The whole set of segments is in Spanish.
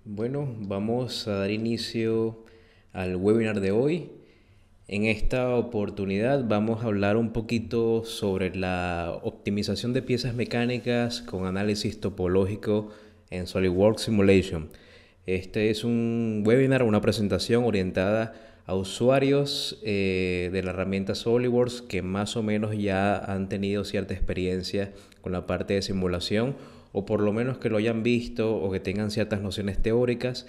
Bueno, vamos a dar inicio al webinar de hoy. En esta oportunidad vamos a hablar un poquito sobre la optimización de piezas mecánicas con análisis topológico en SolidWorks Simulation. Este es un webinar, una presentación orientada a usuarios de la herramienta SolidWorks que más o menos ya han tenido cierta experiencia con la parte de simulación, o por lo menos que lo hayan visto o que tengan ciertas nociones teóricas,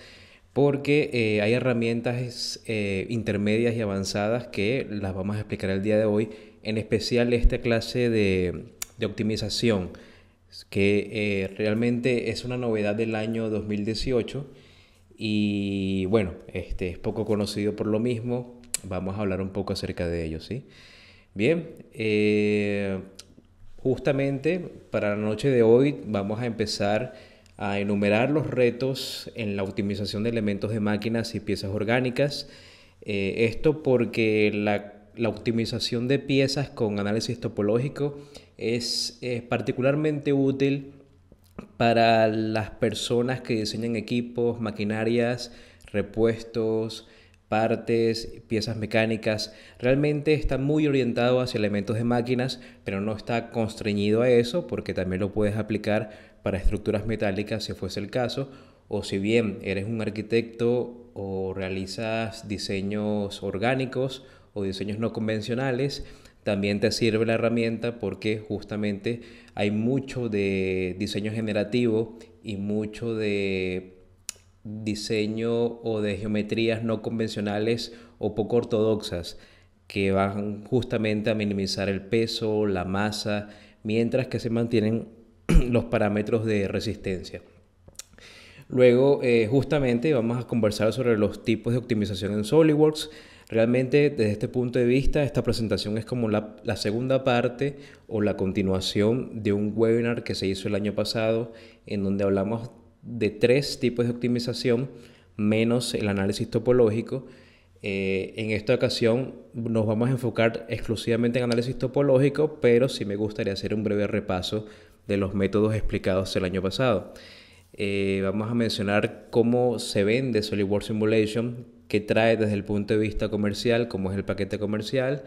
porque hay herramientas intermedias y avanzadas que las vamos a explicar el día de hoy, en especial esta clase de optimización, que realmente es una novedad del año 2018 y bueno, es poco conocido por lo mismo. Vamos a hablar un poco acerca de ello, ¿sí? Bien, justamente para la noche de hoy vamos a empezar a enumerar los retos en la optimización de elementos de máquinas y piezas orgánicas. Esto porque la optimización de piezas con análisis topológico es particularmente útil para las personas que diseñan equipos, maquinarias, repuestos, partes, piezas mecánicas. Realmente está muy orientado hacia elementos de máquinas, pero no está constreñido a eso, porque también lo puedes aplicar para estructuras metálicas si fuese el caso, o si bien eres un arquitecto o realizas diseños orgánicos o diseños no convencionales, también te sirve la herramienta porque justamente hay mucho de diseño generativo y mucho de diseño o de geometrías no convencionales o poco ortodoxas que van justamente a minimizar el peso, la masa, mientras que se mantienen los parámetros de resistencia. Luego, justamente vamos a conversar sobre los tipos de optimización en SolidWorks. Realmente, desde este punto de vista, esta presentación es como la segunda parte o la continuación de un webinar que se hizo el año pasado, en donde hablamos de 3 tipos de optimización, menos el análisis topológico. En esta ocasión nos vamos a enfocar exclusivamente en análisis topológico, pero sí me gustaría hacer un breve repaso de los métodos explicados el año pasado. Vamos a mencionar cómo se vende SolidWorks Simulation, qué trae desde el punto de vista comercial, cómo es el paquete comercial,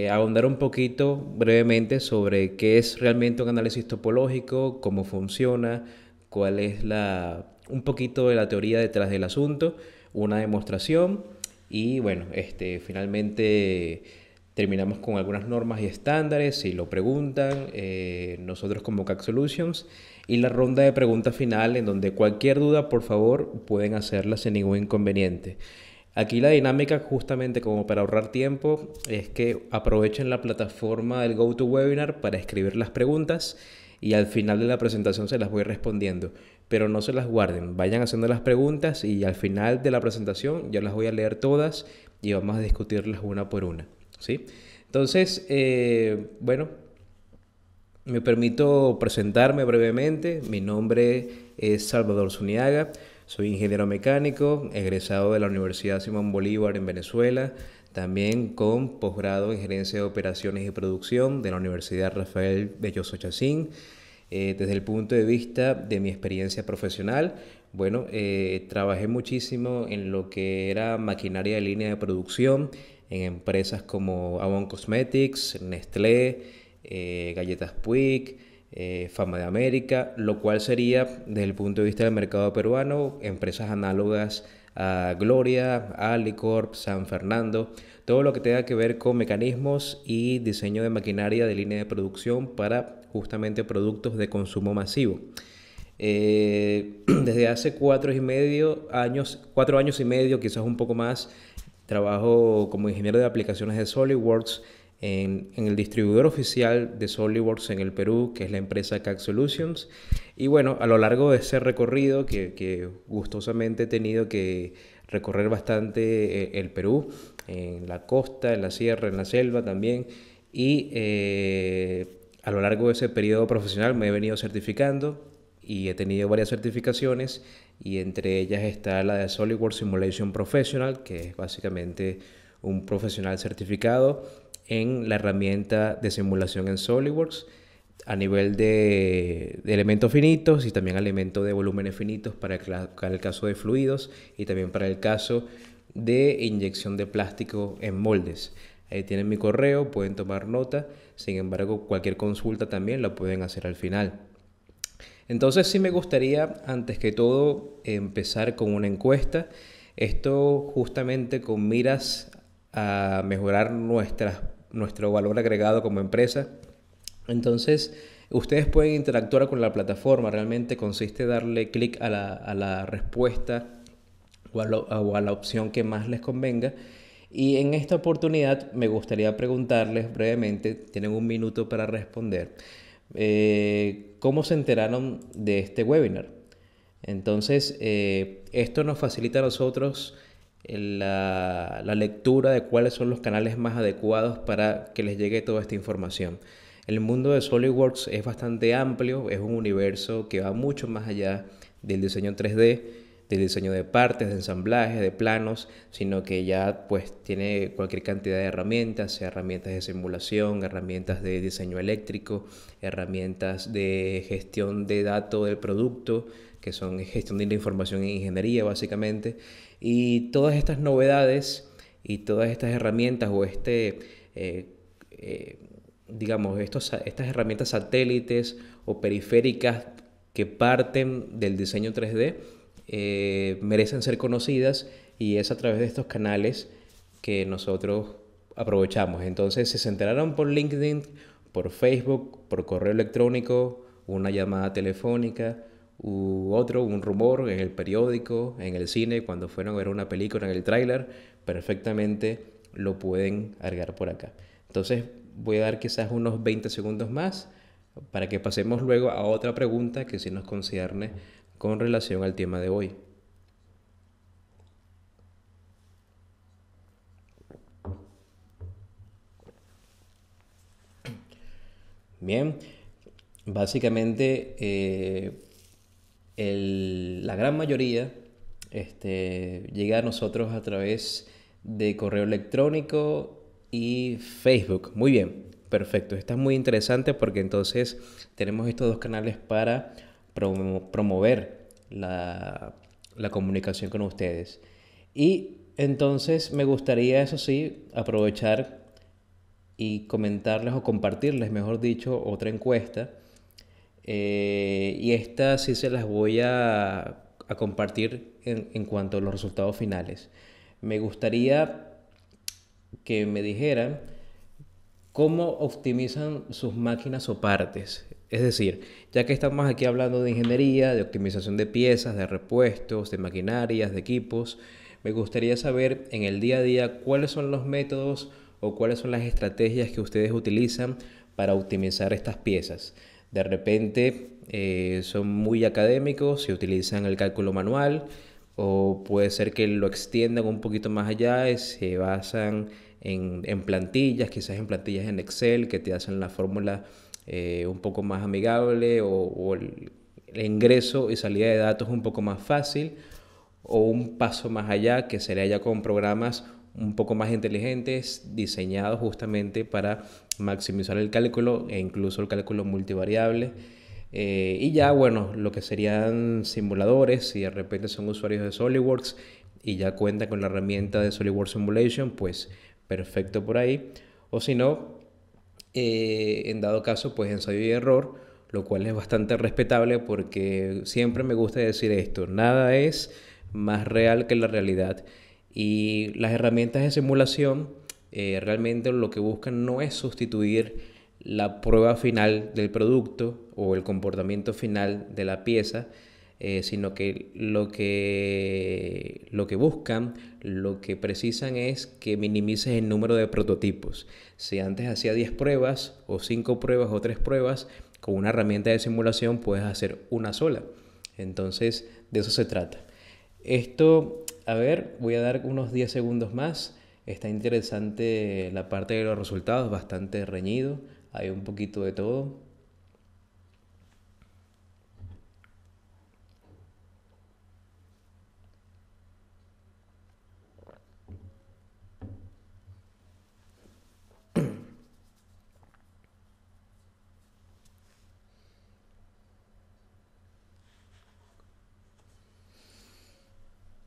ahondar un poquito brevemente sobre qué es realmente un análisis topológico, cómo funciona, cuál es un poquito de la teoría detrás del asunto, una demostración y bueno, finalmente terminamos con algunas normas y estándares, si lo preguntan, nosotros como CAC Solutions, y la ronda de preguntas final en donde cualquier duda, por favor, pueden hacerla sin ningún inconveniente. Aquí la dinámica, justamente como para ahorrar tiempo, es que aprovechen la plataforma del GoToWebinar para escribir las preguntas y al final de la presentación se las voy respondiendo. Pero no se las guarden, vayan haciendo las preguntas y al final de la presentación yo las voy a leer todas y vamos a discutirlas una por una, ¿sí? Entonces, bueno, me permito presentarme brevemente. Mi nombre es Salvador Zuniaga. Soy ingeniero mecánico, egresado de la Universidad Simón Bolívar en Venezuela, también con posgrado en gerencia de operaciones y producción de la Universidad Rafael Belloso Chacín. Desde el punto de vista de mi experiencia profesional, bueno, trabajé muchísimo en lo que era maquinaria de línea de producción en empresas como Avon Cosmetics, Nestlé, Galletas Puig, Fama de América, lo cual sería, desde el punto de vista del mercado peruano, empresas análogas a Gloria, Alicorp, San Fernando, todo lo que tenga que ver con mecanismos y diseño de maquinaria de línea de producción para justamente productos de consumo masivo. Desde hace 4 años y medio, quizás un poco más, trabajo como ingeniero de aplicaciones de SolidWorks en el distribuidor oficial de SolidWorks en el Perú, que es la empresa CAC Solutions. Y bueno, a lo largo de ese recorrido, que gustosamente he tenido que recorrer bastante el Perú, en la costa, en la sierra, en la selva también, y a lo largo de ese periodo profesional me he venido certificando y he tenido varias certificaciones y entre ellas está la de SolidWorks Simulation Professional, que es básicamente un profesional certificado en la herramienta de simulación en SolidWorks. a nivel de elementos finitos y también elementos de volúmenes finitos para el caso de fluidos y también para el caso de inyección de plástico en moldes. Ahí tienen mi correo, pueden tomar nota. Sin embargo, cualquier consulta también la pueden hacer al final. Entonces sí me gustaría, antes que todo, empezar con una encuesta. Esto justamente con miras a mejorar nuestro valor agregado como empresa. Entonces, ustedes pueden interactuar con la plataforma. Realmente consiste en darle clic a la respuesta o a la opción que más les convenga. Y en esta oportunidad me gustaría preguntarles brevemente, tienen un minuto para responder, ¿cómo se enteraron de este webinar? Entonces, esto nos facilita a nosotros la lectura de cuáles son los canales más adecuados para que les llegue toda esta información. El mundo de SolidWorks es bastante amplio, es un universo que va mucho más allá del diseño 3D, del diseño de partes, de ensamblaje, de planos, sino que ya pues tiene cualquier cantidad de herramientas, sea herramientas de simulación, herramientas de diseño eléctrico, herramientas de gestión de datos del producto, que son gestión de la información en ingeniería básicamente, y todas estas novedades y todas estas herramientas o digamos, estas herramientas satélites o periféricas que parten del diseño 3D merecen ser conocidas y es a través de estos canales que nosotros aprovechamos. Entonces, si se enteraron por LinkedIn, por Facebook, por correo electrónico, una llamada telefónica u otro, un rumor en el periódico, en el cine, cuando fueron a ver una película en el tráiler, perfectamente lo pueden agregar por acá. Entonces, voy a dar quizás unos 20 segundos más para que pasemos luego a otra pregunta que sí nos concierne con relación al tema de hoy. Bien, básicamente la gran mayoría llega a nosotros a través de correo electrónico y Facebook. Muy bien, perfecto. Está muy interesante porque entonces tenemos estos dos canales para promover la comunicación con ustedes. Y entonces me gustaría, eso sí, aprovechar y comentarles o compartirles, mejor dicho, otra encuesta. Y esta sí se las voy a compartir en cuanto a los resultados finales. Me gustaría que me dijeran cómo optimizan sus máquinas o partes. Es decir, ya que estamos aquí hablando de ingeniería, de optimización de piezas, de repuestos, de maquinarias, de equipos, me gustaría saber en el día a día cuáles son los métodos o cuáles son las estrategias que ustedes utilizan para optimizar estas piezas. De repente son muy académicos, si utilizan el cálculo manual, o puede ser que lo extiendan un poquito más allá y se basan en plantillas, quizás en plantillas en Excel que te hacen la fórmula un poco más amigable o el ingreso y salida de datos un poco más fácil, o un paso más allá que sería ya con programas un poco más inteligentes diseñados justamente para maximizar el cálculo e incluso el cálculo multivariable. Y ya, bueno, lo que serían simuladores, si de repente son usuarios de SolidWorks y ya cuentan con la herramienta de SolidWorks Simulation, pues perfecto por ahí. O si no, en dado caso, pues ensayo y error, lo cual es bastante respetable porque siempre me gusta decir esto, nada es más real que la realidad. Y las herramientas de simulación realmente lo que buscan no es sustituir la prueba final del producto o el comportamiento final de la pieza, sino que lo que buscan, lo que precisan es que minimices el número de prototipos. Si antes hacía 10 pruebas o 5 pruebas o 3 pruebas, con una herramienta de simulación puedes hacer una sola. Entonces, de eso se trata. Esto, a ver, voy a dar unos 10 segundos más. Está interesante la parte de los resultados, bastante reñido. Hay un poquito de todo.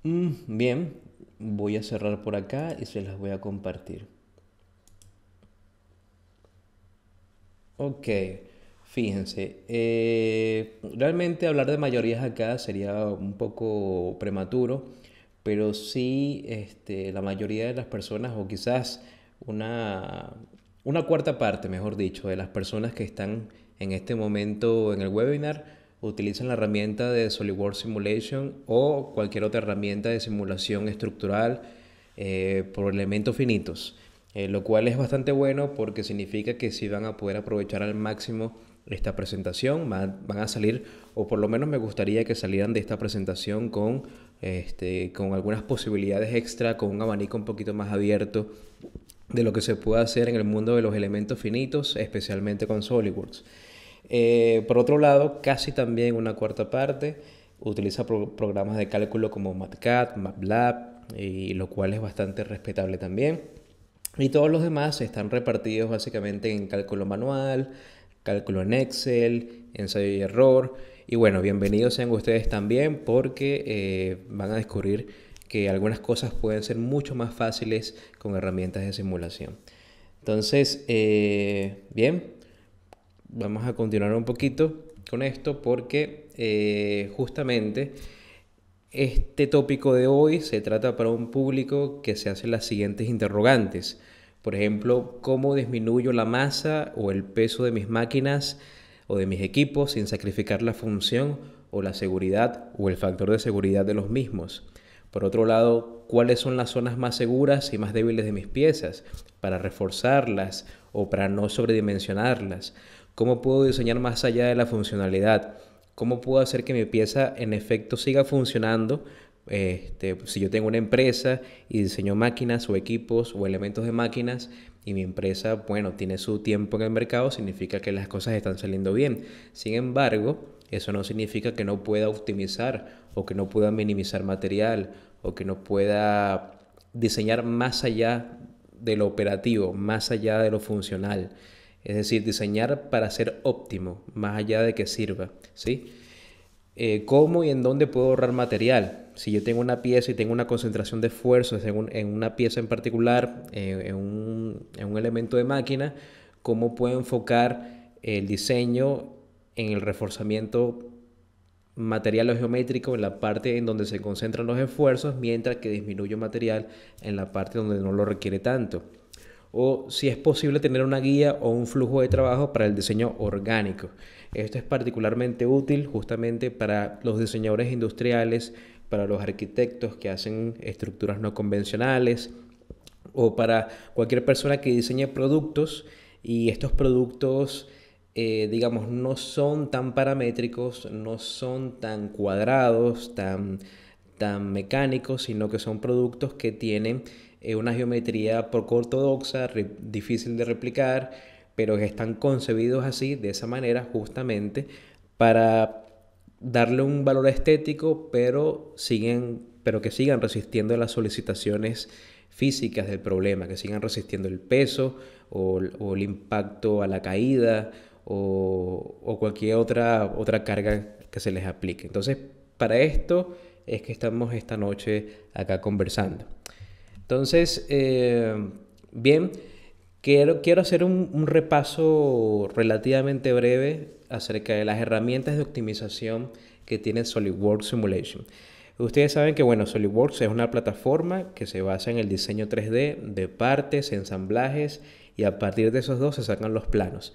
Bien, voy a cerrar por acá y se las voy a compartir. Ok, fíjense, realmente hablar de mayorías acá sería un poco prematuro, pero sí la mayoría de las personas, o quizás una, una cuarta parte, mejor dicho, de las personas que están en este momento en el webinar, utilizan la herramienta de SolidWorks Simulation o cualquier otra herramienta de simulación estructural por elementos finitos, lo cual es bastante bueno porque significa que si van a poder aprovechar al máximo esta presentación, van a salir, o por lo menos me gustaría que salieran de esta presentación con algunas posibilidades extra, con un abanico un poquito más abierto de lo que se puede hacer en el mundo de los elementos finitos, especialmente con SolidWorks. Por otro lado, casi también una cuarta parte utiliza programas de cálculo como MATCAD, MATLAB, y lo cual es bastante respetable también. Y todos los demás están repartidos básicamente en cálculo manual, cálculo en Excel, ensayo y error. Y bueno, bienvenidos sean ustedes también porque van a descubrir que algunas cosas pueden ser mucho más fáciles con herramientas de simulación. Entonces, bien, vamos a continuar un poquito con esto porque justamente este tópico de hoy se trata para un público que se hace las siguientes interrogantes. Por ejemplo, ¿cómo disminuyo la masa o el peso de mis máquinas o de mis equipos sin sacrificar la función o la seguridad o el factor de seguridad de los mismos? Por otro lado, ¿cuáles son las zonas más seguras y más débiles de mis piezas para reforzarlas o para no sobredimensionarlas? ¿Cómo puedo diseñar más allá de la funcionalidad? ¿Cómo puedo hacer que mi pieza en efecto siga funcionando? Si yo tengo una empresa y diseño máquinas o equipos o elementos de máquinas y mi empresa, bueno, tiene su tiempo en el mercado, significa que las cosas están saliendo bien. Sin embargo, eso no significa que no pueda optimizar o que no pueda minimizar material o que no pueda diseñar más allá de lo operativo, más allá de lo funcional. Es decir, diseñar para ser óptimo, más allá de que sirva, ¿sí? ¿Cómo y en dónde puedo ahorrar material? Si yo tengo una pieza y tengo una concentración de esfuerzos en una pieza en particular, en un elemento de máquina, ¿cómo puedo enfocar el diseño en el reforzamiento material o geométrico en la parte en donde se concentran los esfuerzos, mientras que disminuyo material en la parte donde no lo requiere tanto? O si es posible tener una guía o un flujo de trabajo para el diseño orgánico. Esto es particularmente útil justamente para los diseñadores industriales, para los arquitectos que hacen estructuras no convencionales o para cualquier persona que diseñe productos y estos productos, digamos, no son tan paramétricos, no son tan cuadrados, tan mecánicos, sino que son productos que tienen una geometría poco ortodoxa, difícil de replicar, pero que están concebidos así, de esa manera, justamente para darle un valor estético, pero que sigan resistiendo las solicitaciones físicas del problema, que sigan resistiendo el peso o el impacto a la caída o cualquier otra carga que se les aplique. Entonces, para esto es que estamos esta noche acá conversando. Entonces, bien, quiero hacer un repaso relativamente breve acerca de las herramientas de optimización que tiene SolidWorks Simulation. Ustedes saben que, bueno, SolidWorks es una plataforma que se basa en el diseño 3D de partes, ensamblajes, y a partir de esos dos se sacan los planos.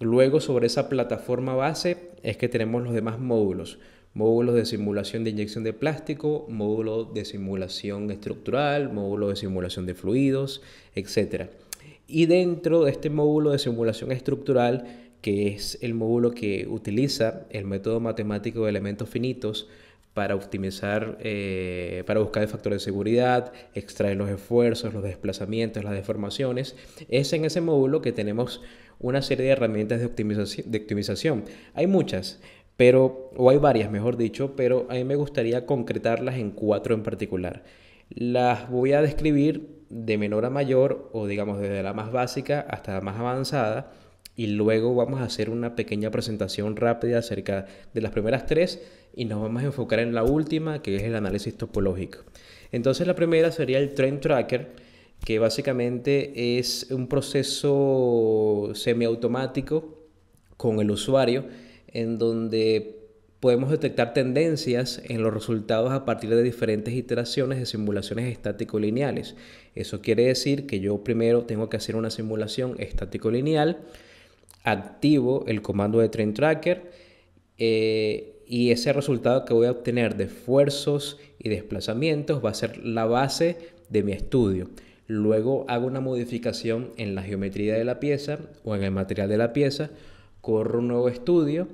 Luego, sobre esa plataforma base es que tenemos los demás módulos. Módulos de simulación de inyección de plástico, módulo de simulación estructural, módulo de simulación de fluidos, etc. Y dentro de este módulo de simulación estructural, que es el módulo que utiliza el método matemático de elementos finitos para optimizar, para buscar el factor de seguridad, extraer los esfuerzos, los desplazamientos, las deformaciones, es en ese módulo que tenemos una serie de herramientas de optimización. Hay muchas, o hay varias, mejor dicho, pero a mí me gustaría concretarlas en 4 en particular. Las voy a describir de menor a mayor, o digamos desde la más básica hasta la más avanzada, y luego vamos a hacer una pequeña presentación rápida acerca de las primeras tres y nos vamos a enfocar en la última, que es el análisis topológico. Entonces la primera sería el Trend Tracker, que básicamente es un proceso semiautomático con el usuario en donde podemos detectar tendencias en los resultados a partir de diferentes iteraciones de simulaciones estático-lineales. Eso quiere decir que yo primero tengo que hacer una simulación estático-lineal, activo el comando de Trend Tracker y ese resultado que voy a obtener de esfuerzos y desplazamientos va a ser la base de mi estudio. Luego hago una modificación en la geometría de la pieza o en el material de la pieza, corro un nuevo estudio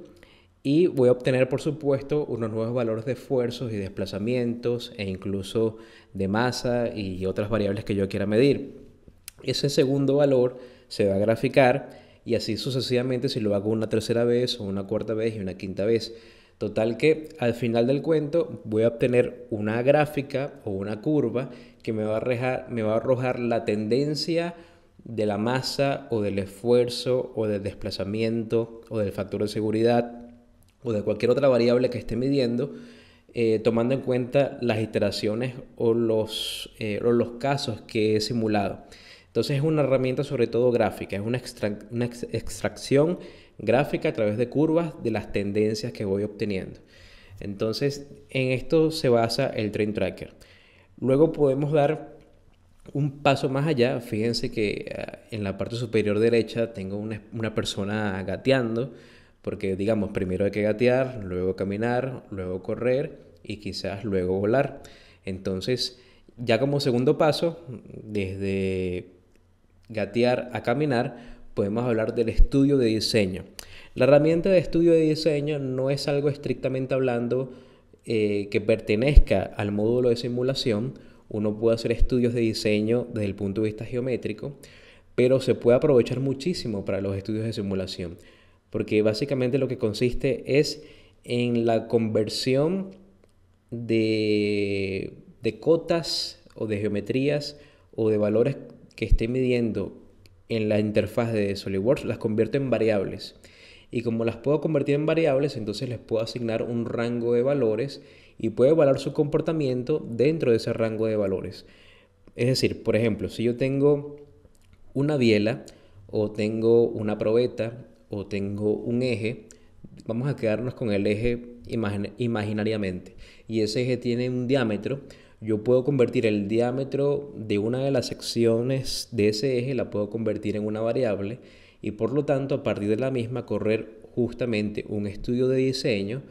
y voy a obtener, por supuesto, unos nuevos valores de esfuerzos y desplazamientos e incluso de masa y otras variables que yo quiera medir. Ese segundo valor se va a graficar y así sucesivamente si lo hago una tercera vez o una cuarta vez y una quinta vez. Total que al final del cuento voy a obtener una gráfica o una curva que me va a arrojar la tendencia de la masa o del esfuerzo o del desplazamiento o del factor de seguridad o de cualquier otra variable que esté midiendo, tomando en cuenta las iteraciones o los casos que he simulado. Entonces es una herramienta sobre todo gráfica, es una extracción gráfica a través de curvas de las tendencias que voy obteniendo. Entonces en esto se basa el Trend Tracker. Luego podemos dar un paso más allá. Fíjense que en la parte superior derecha tengo una persona gateando, porque digamos, primero hay que gatear, luego caminar, luego correr y quizás luego volar. Entonces, ya como segundo paso, desde gatear a caminar, podemos hablar del estudio de diseño. La herramienta de estudio de diseño no es algo estrictamente hablando que pertenezca al módulo de simulación. Uno puede hacer estudios de diseño desde el punto de vista geométrico, pero se puede aprovechar muchísimo para los estudios de simulación, porque básicamente lo que consiste es en la conversión de cotas o de geometrías o de valores que esté midiendo en la interfaz de SolidWorks, las convierto en variables. Y como las puedo convertir en variables, entonces les puedo asignar un rango de valores y puedo evaluar su comportamiento dentro de ese rango de valores. Es decir, por ejemplo, si yo tengo una biela o tengo una probeta o tengo un eje, vamos a quedarnos con el eje imaginariamente, y ese eje tiene un diámetro. Yo puedo convertir el diámetro de una de las secciones de ese eje, la puedo convertir en una variable y por lo tanto a partir de la misma correr justamente un estudio de diseño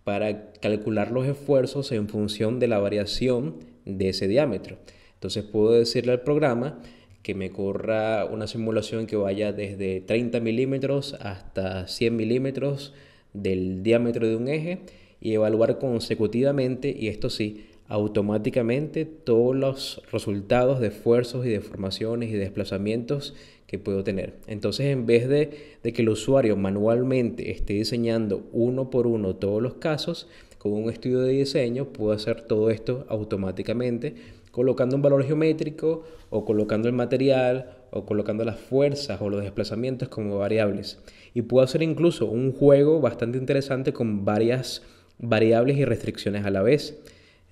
para calcular los esfuerzos en función de la variación de ese diámetro. Entonces puedo decirle al programa que me corra una simulación que vaya desde 30 milímetros hasta 100 milímetros del diámetro de un eje y evaluar consecutivamente, y esto sí, automáticamente todos los resultados de esfuerzos y deformaciones y desplazamientos que puedo tener. Entonces, en vez de que el usuario manualmente esté diseñando uno por uno todos los casos, con un estudio de diseño puedo hacer todo esto automáticamente, colocando un valor geométrico o colocando el material o colocando las fuerzas o los desplazamientos como variables. Y puedo hacer incluso un juego bastante interesante con varias variables y restricciones a la vez.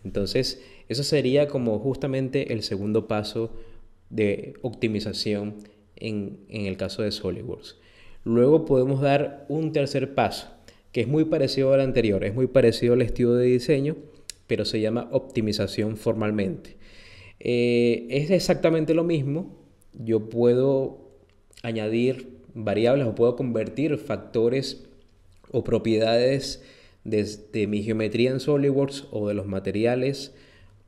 Entonces, eso sería como justamente el segundo paso de optimización en el caso de SolidWorks. Luego podemos dar un tercer paso, que es muy parecido al anterior, es muy parecido al estudio de diseño, pero se llama optimización formalmente. Es exactamente lo mismo. Yo puedo añadir variables o puedo convertir factores o propiedades de mi geometría en SolidWorks o de los materiales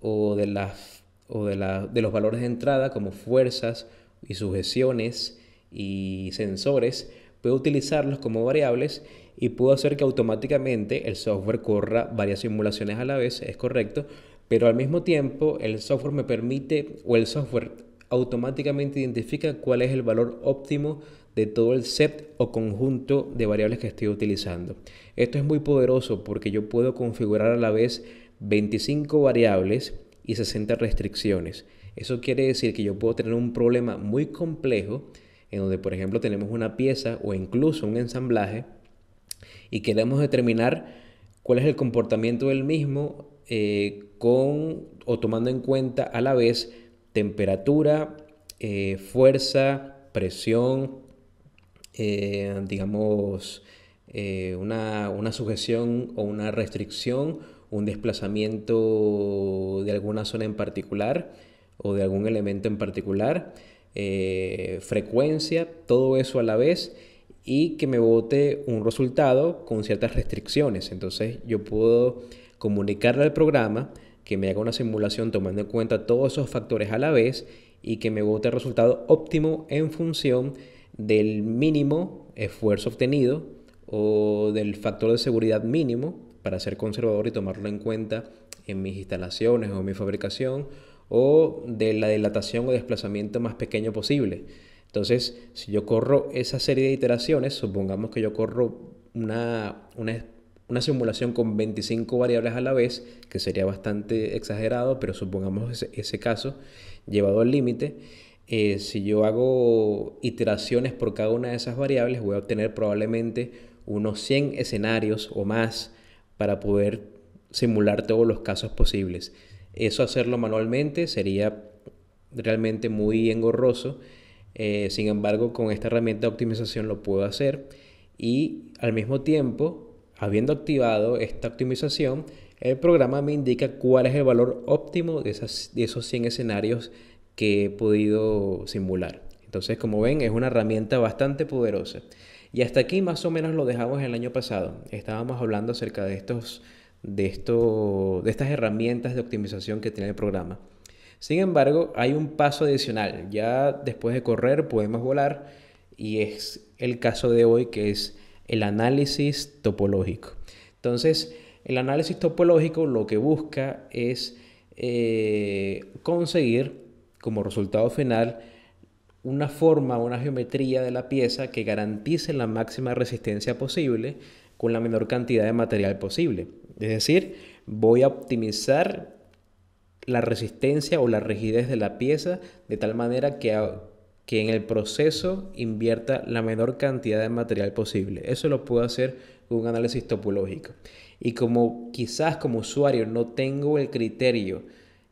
o de los valores de entrada como fuerzas y sujeciones y sensores. Puedo utilizarlos como variables y puedo hacer que automáticamente el software corra varias simulaciones a la vez, es correcto, pero al mismo tiempo el software me permite, o el software automáticamente identifica cuál es el valor óptimo de todo el set o conjunto de variables que estoy utilizando. Esto es muy poderoso porque yo puedo configurar a la vez 25 variables y 60 restricciones. Eso quiere decir que yo puedo tener un problema muy complejo en donde por ejemplo tenemos una pieza o incluso un ensamblaje y queremos determinar cuál es el comportamiento del mismo con o tomando en cuenta a la vez temperatura, fuerza, presión, digamos, una sujeción o una restricción, un desplazamiento de alguna zona en particular o de algún elemento en particular, frecuencia, todo eso a la vez y que me bote un resultado con ciertas restricciones. Entonces yo puedo comunicarle al programa que me haga una simulación tomando en cuenta todos esos factores a la vez y que me bote el resultado óptimo en función del mínimo esfuerzo obtenido o del factor de seguridad mínimo para ser conservador y tomarlo en cuenta en mis instalaciones o en mi fabricación, o de la dilatación o desplazamiento más pequeño posible. Entonces, si yo corro esa serie de iteraciones, supongamos que yo corro una simulación con 25 variables a la vez, que sería bastante exagerado, pero supongamos ese caso llevado al límite. Si yo hago iteraciones por cada una de esas variables, voy a obtener probablemente unos 100 escenarios o más para poder simular todos los casos posibles. Eso hacerlo manualmente sería realmente muy engorroso. Sin embargo, con esta herramienta de optimización lo puedo hacer y al mismo tiempo, habiendo activado esta optimización, el programa me indica cuál es el valor óptimo de esos 100 escenarios que he podido simular. Entonces, como ven, es una herramienta bastante poderosa. Y hasta aquí más o menos lo dejamos el año pasado. Estábamos hablando acerca de estas herramientas de optimización que tiene el programa. Sin embargo, hay un paso adicional. Ya después de correr podemos volar y es el caso de hoy, que es el análisis topológico. Entonces, el análisis topológico lo que busca es conseguir como resultado final una forma, una geometría de la pieza que garantice la máxima resistencia posible con la menor cantidad de material posible. Es decir, voy a optimizar la resistencia o la rigidez de la pieza de tal manera que en el proceso invierta la menor cantidad de material posible. Eso lo puedo hacer con un análisis topológico. Y como quizás como usuario no tengo el criterio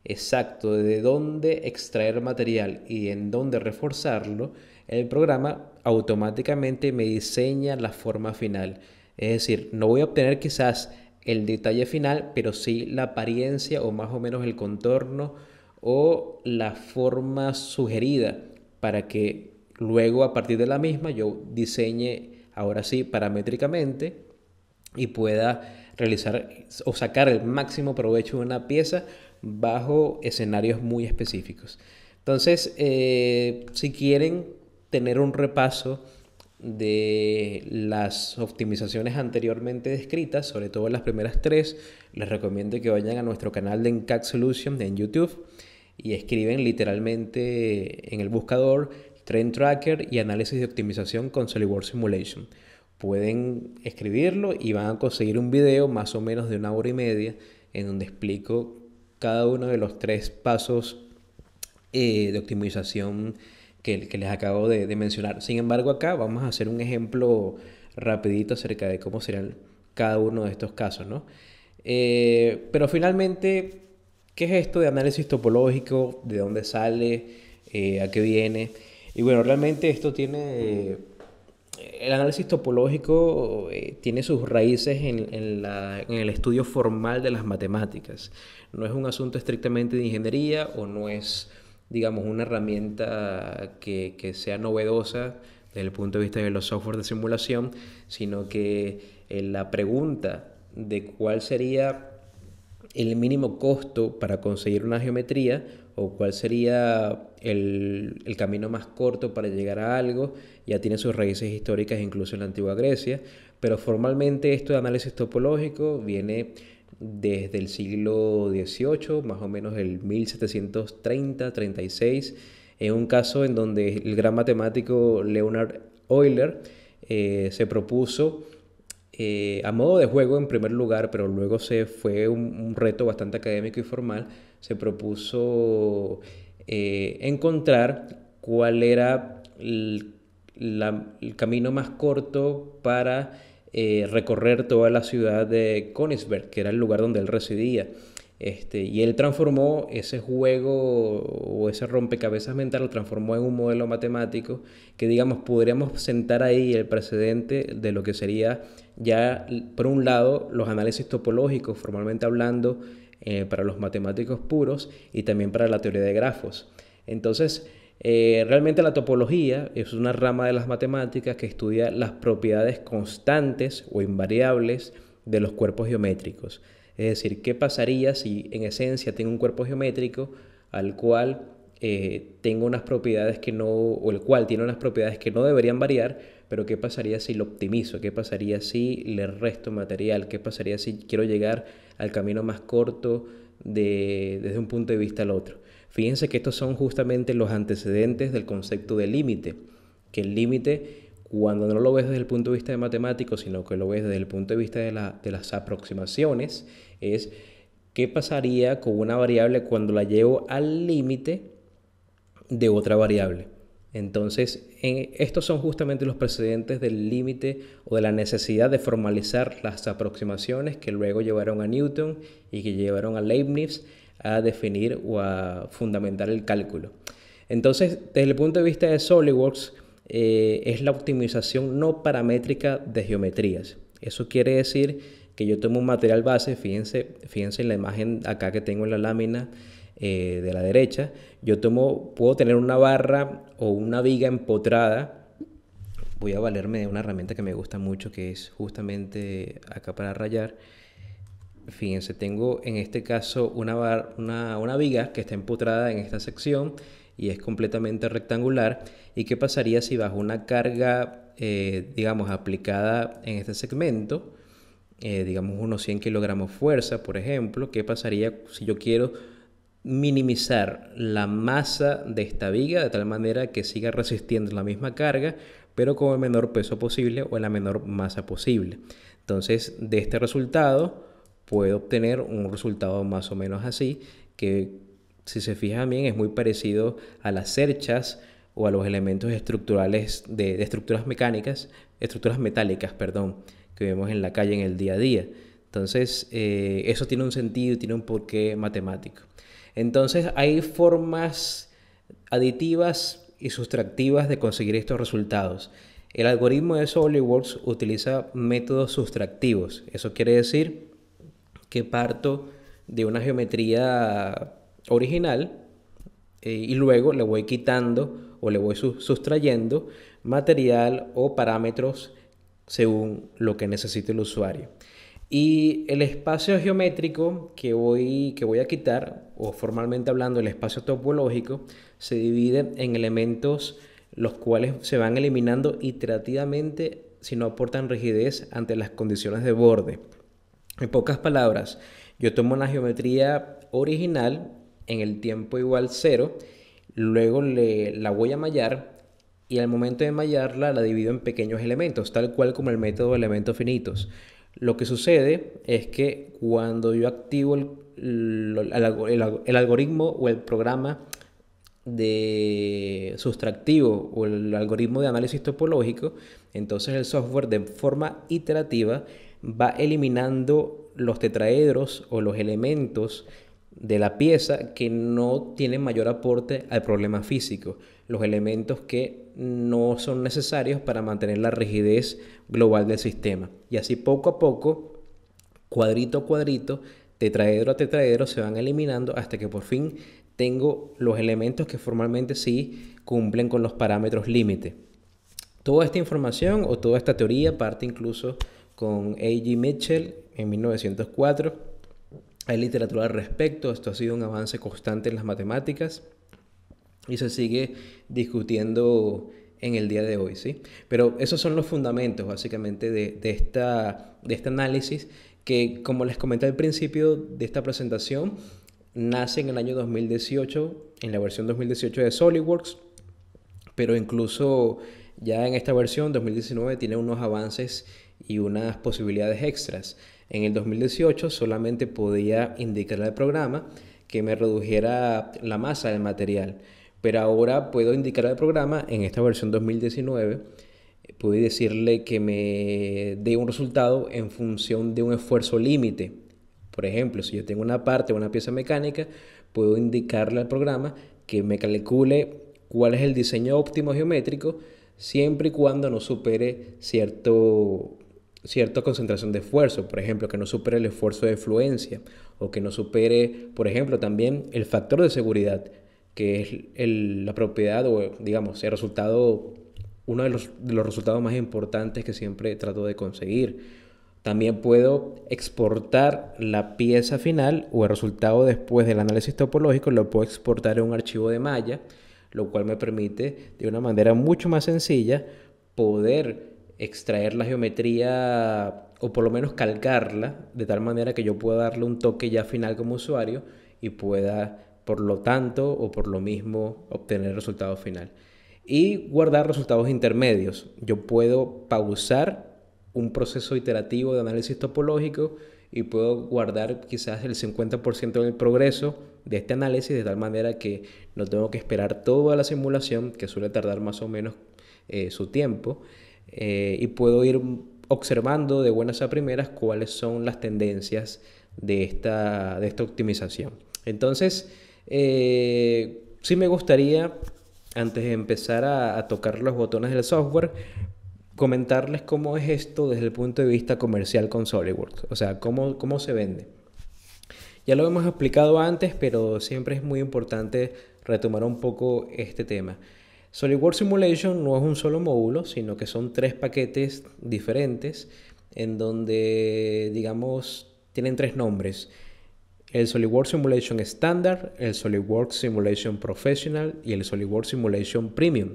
exacto de dónde extraer material y en dónde reforzarlo, el programa automáticamente me diseña la forma final. Es decir, no voy a obtener quizás el detalle final, pero sí la apariencia o más o menos el contorno o la forma sugerida para que luego a partir de la misma yo diseñe ahora sí paramétricamente y pueda realizar o sacar el máximo provecho de una pieza bajo escenarios muy específicos. Entonces, si quieren tener un repaso de las optimizaciones anteriormente descritas, sobre todo las primeras tres, les recomiendo que vayan a nuestro canal de NCAD Solutions en YouTube y escriben literalmente en el buscador Trend Tracker y análisis de optimización con SolidWorks Simulation. Pueden escribirlo y van a conseguir un video más o menos de 1 hora y media en donde explico cada uno de los tres pasos de optimización que les acabo de mencionar. Sin embargo, acá vamos a hacer un ejemplo rapidito acerca de cómo serán cada uno de estos casos, ¿no? Pero finalmente, ¿qué es esto de análisis topológico? ¿De dónde sale? ¿A qué viene? Y bueno, realmente esto tiene... el análisis topológico tiene sus raíces en el estudio formal de las matemáticas. No es un asunto estrictamente de ingeniería o no es, digamos, una herramienta que sea novedosa desde el punto de vista de los software de simulación, sino que la pregunta de cuál sería el mínimo costo para conseguir una geometría o cuál sería el camino más corto para llegar a algo, ya tiene sus raíces históricas incluso en la antigua Grecia, pero formalmente esto de análisis topológico viene desde el siglo XVIII, más o menos el 1730-36, en un caso en donde el gran matemático Leonhard Euler se propuso a modo de juego en primer lugar, pero luego fue un reto bastante académico y formal, se propuso encontrar cuál era el camino más corto para recorrer toda la ciudad de Königsberg, que era el lugar donde él residía. Y él transformó ese juego o ese rompecabezas mental, lo transformó en un modelo matemático que, digamos, podríamos sentar ahí el precedente de lo que sería ya, por un lado, los análisis topológicos, formalmente hablando, para los matemáticos puros y también para la teoría de grafos. Entonces, realmente la topología es una rama de las matemáticas que estudia las propiedades constantes o invariables de los cuerpos geométricos. Es decir, ¿qué pasaría si en esencia tengo un cuerpo geométrico al cual tengo unas propiedades que no, o el cual tiene unas propiedades que no deberían variar, pero qué pasaría si lo optimizo? ¿Qué pasaría si le resto material? ¿Qué pasaría si quiero llegar al camino más corto desde un punto de vista al otro? Fíjense que estos son justamente los antecedentes del concepto de límite, que el límite, cuando no lo ves desde el punto de vista de matemático, sino que lo ves desde el punto de vista de las aproximaciones, es qué pasaría con una variable cuando la llevo al límite de otra variable. Entonces, estos son justamente los precedentes del límite o de la necesidad de formalizar las aproximaciones que luego llevaron a Newton y que llevaron a Leibniz a definir o a fundamentar el cálculo. Entonces, desde el punto de vista de SolidWorks, es la optimización no paramétrica de geometrías. Eso quiere decir que yo tomo un material base, fíjense en la imagen acá que tengo en la lámina de la derecha, puedo tener una barra o una viga empotrada. Voy a valerme de una herramienta que me gusta mucho, que es justamente acá para rayar. Fíjense, tengo en este caso una viga que está empotrada en esta sección y es completamente rectangular. ¿Y qué pasaría si bajo una carga, digamos, aplicada en este segmento, digamos unos 100 kilogramos fuerza, por ejemplo? ¿Qué pasaría si yo quiero minimizar la masa de esta viga de tal manera que siga resistiendo la misma carga, pero con el menor peso posible o en la menor masa posible? Entonces, de este resultado puedo obtener un resultado más o menos así, que si se fijan bien es muy parecido a las cerchas o a los elementos estructurales de estructuras metálicas, perdón, que vemos en la calle en el día a día. Entonces, eso tiene un sentido y tiene un porqué matemático. Entonces, hay formas aditivas y sustractivas de conseguir estos resultados. El algoritmo de SolidWorks utiliza métodos sustractivos. Eso quiere decir que parto de una geometría original y luego le voy quitando o le voy sustrayendo material o parámetros según lo que necesite el usuario. Y el espacio geométrico que voy a quitar, o formalmente hablando el espacio topológico, se divide en elementos los cuales se van eliminando iterativamente si no aportan rigidez ante las condiciones de borde. En pocas palabras, yo tomo una geometría original en el tiempo igual 0, luego la voy a mallar y al momento de mallarla la divido en pequeños elementos, tal cual como el método de elementos finitos. Lo que sucede es que cuando yo activo el algoritmo o el programa de sustractivo o el algoritmo de análisis topológico, entonces el software de forma iterativa va eliminando los tetraedros o los elementos de la pieza que no tienen mayor aporte al problema físico, los elementos que no son necesarios para mantener la rigidez global del sistema. Y así poco a poco, cuadrito a cuadrito, tetraedro a tetraedro se van eliminando hasta que por fin tengo los elementos que formalmente sí cumplen con los parámetros límite. Toda esta información o toda esta teoría parte incluso con A.G. Mitchell en 1904. Hay literatura al respecto, esto ha sido un avance constante en las matemáticas y se sigue discutiendo en el día de hoy, ¿sí? Pero esos son los fundamentos básicamente de este análisis que, como les comenté al principio de esta presentación, nace en el año 2018, en la versión 2018 de SolidWorks, pero incluso ya en esta versión 2019 tiene unos avances y unas posibilidades extras. En el 2018 solamente podía indicar al programa que me redujera la masa del material, Pero ahora puedo indicar al programa en esta versión 2019, puedo decirle que me dé un resultado en función de un esfuerzo límite. Por ejemplo, si yo tengo una parte o una pieza mecánica, puedo indicarle al programa que me calcule cuál es el diseño óptimo geométrico siempre y cuando no supere cierta concentración de esfuerzo. Por ejemplo, que no supere el esfuerzo de fluencia o que no supere, por ejemplo, también el factor de seguridad, que es la propiedad o, digamos, el resultado, uno de los resultados más importantes que siempre trato de conseguir. También puedo exportar la pieza final o el resultado después del análisis topológico, lo puedo exportar en un archivo de malla, lo cual me permite de una manera mucho más sencilla poder extraer la geometría o por lo menos calcarla de tal manera que yo pueda darle un toque ya final como usuario y pueda por lo tanto o por lo mismo obtener el resultado final. Y guardar resultados intermedios. Yo puedo pausar un proceso iterativo de análisis topológico y puedo guardar quizás el 50% del progreso de este análisis de tal manera que no tengo que esperar toda la simulación, que suele tardar más o menos su tiempo, y puedo ir observando de buenas a primeras cuáles son las tendencias de esta optimización. Entonces, sí me gustaría, antes de empezar a tocar los botones del software, comentarles cómo es esto desde el punto de vista comercial con SolidWorks, o sea, cómo se vende. Ya lo hemos explicado antes, pero siempre es muy importante retomar un poco este tema. SolidWorks Simulation no es un solo módulo, sino que son 3 paquetes diferentes en donde, digamos, tienen 3 nombres. El SolidWorks Simulation Standard, el SolidWorks Simulation Professional y el SolidWorks Simulation Premium.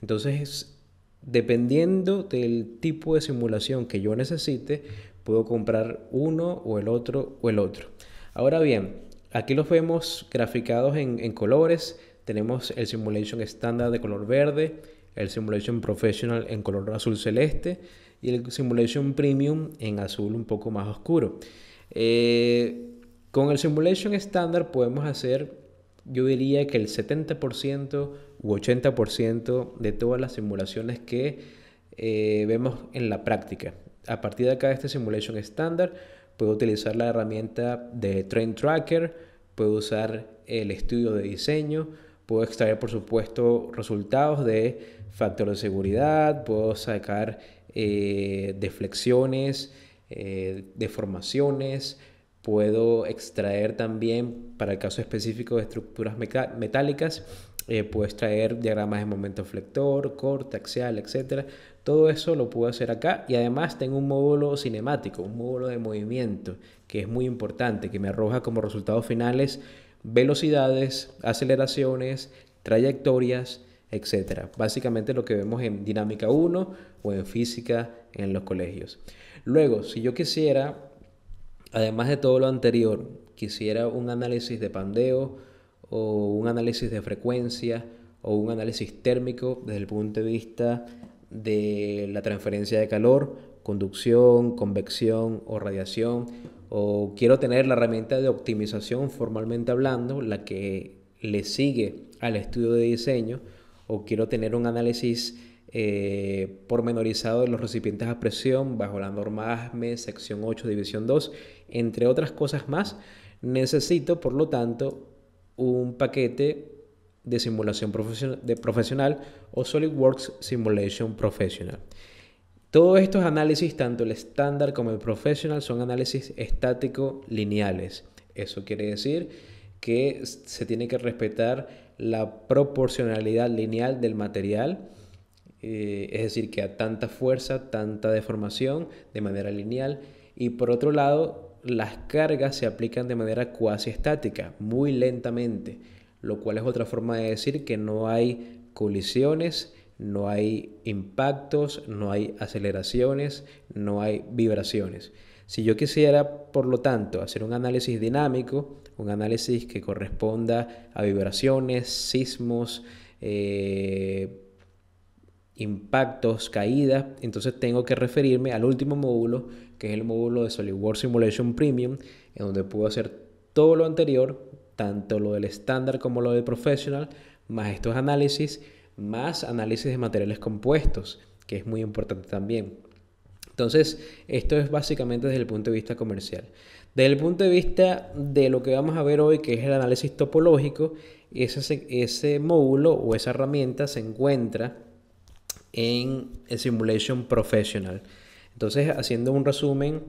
Entonces, dependiendo del tipo de simulación que yo necesite, puedo comprar uno o el otro o el otro. Ahora bien, aquí los vemos graficados en colores. Tenemos el Simulation Standard de color verde, el Simulation Professional en color azul celeste y el Simulation Premium en azul un poco más oscuro. Con el Simulation Standard podemos hacer, yo diría que el 70% u 80% de todas las simulaciones que vemos en la práctica. A partir de acá de este Simulation Standard, puedo utilizar la herramienta de Train Tracker, puedo usar el estudio de diseño, puedo extraer, por supuesto, resultados de factor de seguridad, puedo sacar deflexiones, deformaciones, puedo extraer también, para el caso específico de estructuras metálicas, puedo extraer diagramas de momento flector, corte, axial, etc. Todo eso lo puedo hacer acá y además tengo un módulo cinemático, un módulo de movimiento que es muy importante, que me arroja como resultados finales velocidades, aceleraciones, trayectorias, etc. Básicamente lo que vemos en dinámica 1 o en física en los colegios. Luego, si yo quisiera, además de todo lo anterior, quisiera un análisis de pandeo o un análisis de frecuencia o un análisis térmico desde el punto de vista de la transferencia de calor, conducción, convección o radiación, o quiero tener la herramienta de optimización formalmente hablando, la que le sigue al estudio de diseño, o quiero tener un análisis pormenorizado de los recipientes a presión bajo la norma ASME, sección 8, división 2, entre otras cosas más, necesito, por lo tanto, un paquete de simulación profesional o SolidWorks Simulation Professional. Todos estos análisis, tanto el estándar como el professional, son análisis estático lineales. Eso quiere decir que se tiene que respetar la proporcionalidad lineal del material, es decir, que a tanta fuerza, tanta deformación de manera lineal. Y por otro lado, las cargas se aplican de manera cuasi estática, muy lentamente, lo cual es otra forma de decir que no hay colisiones, no hay impactos, no hay aceleraciones, no hay vibraciones. Si yo quisiera, por lo tanto, hacer un análisis dinámico, un análisis que corresponda a vibraciones, sismos, impactos, caídas, entonces tengo que referirme al último módulo, que es el módulo de SolidWorks Simulation Premium, en donde puedo hacer todo lo anterior, tanto lo del estándar como lo del professional, más estos análisis, más análisis de materiales compuestos, que es muy importante también. Entonces, esto es básicamente desde el punto de vista comercial. Desde el punto de vista de lo que vamos a ver hoy, que es el análisis topológico, ese módulo o esa herramienta se encuentra en el Simulation Professional. Entonces, haciendo un resumen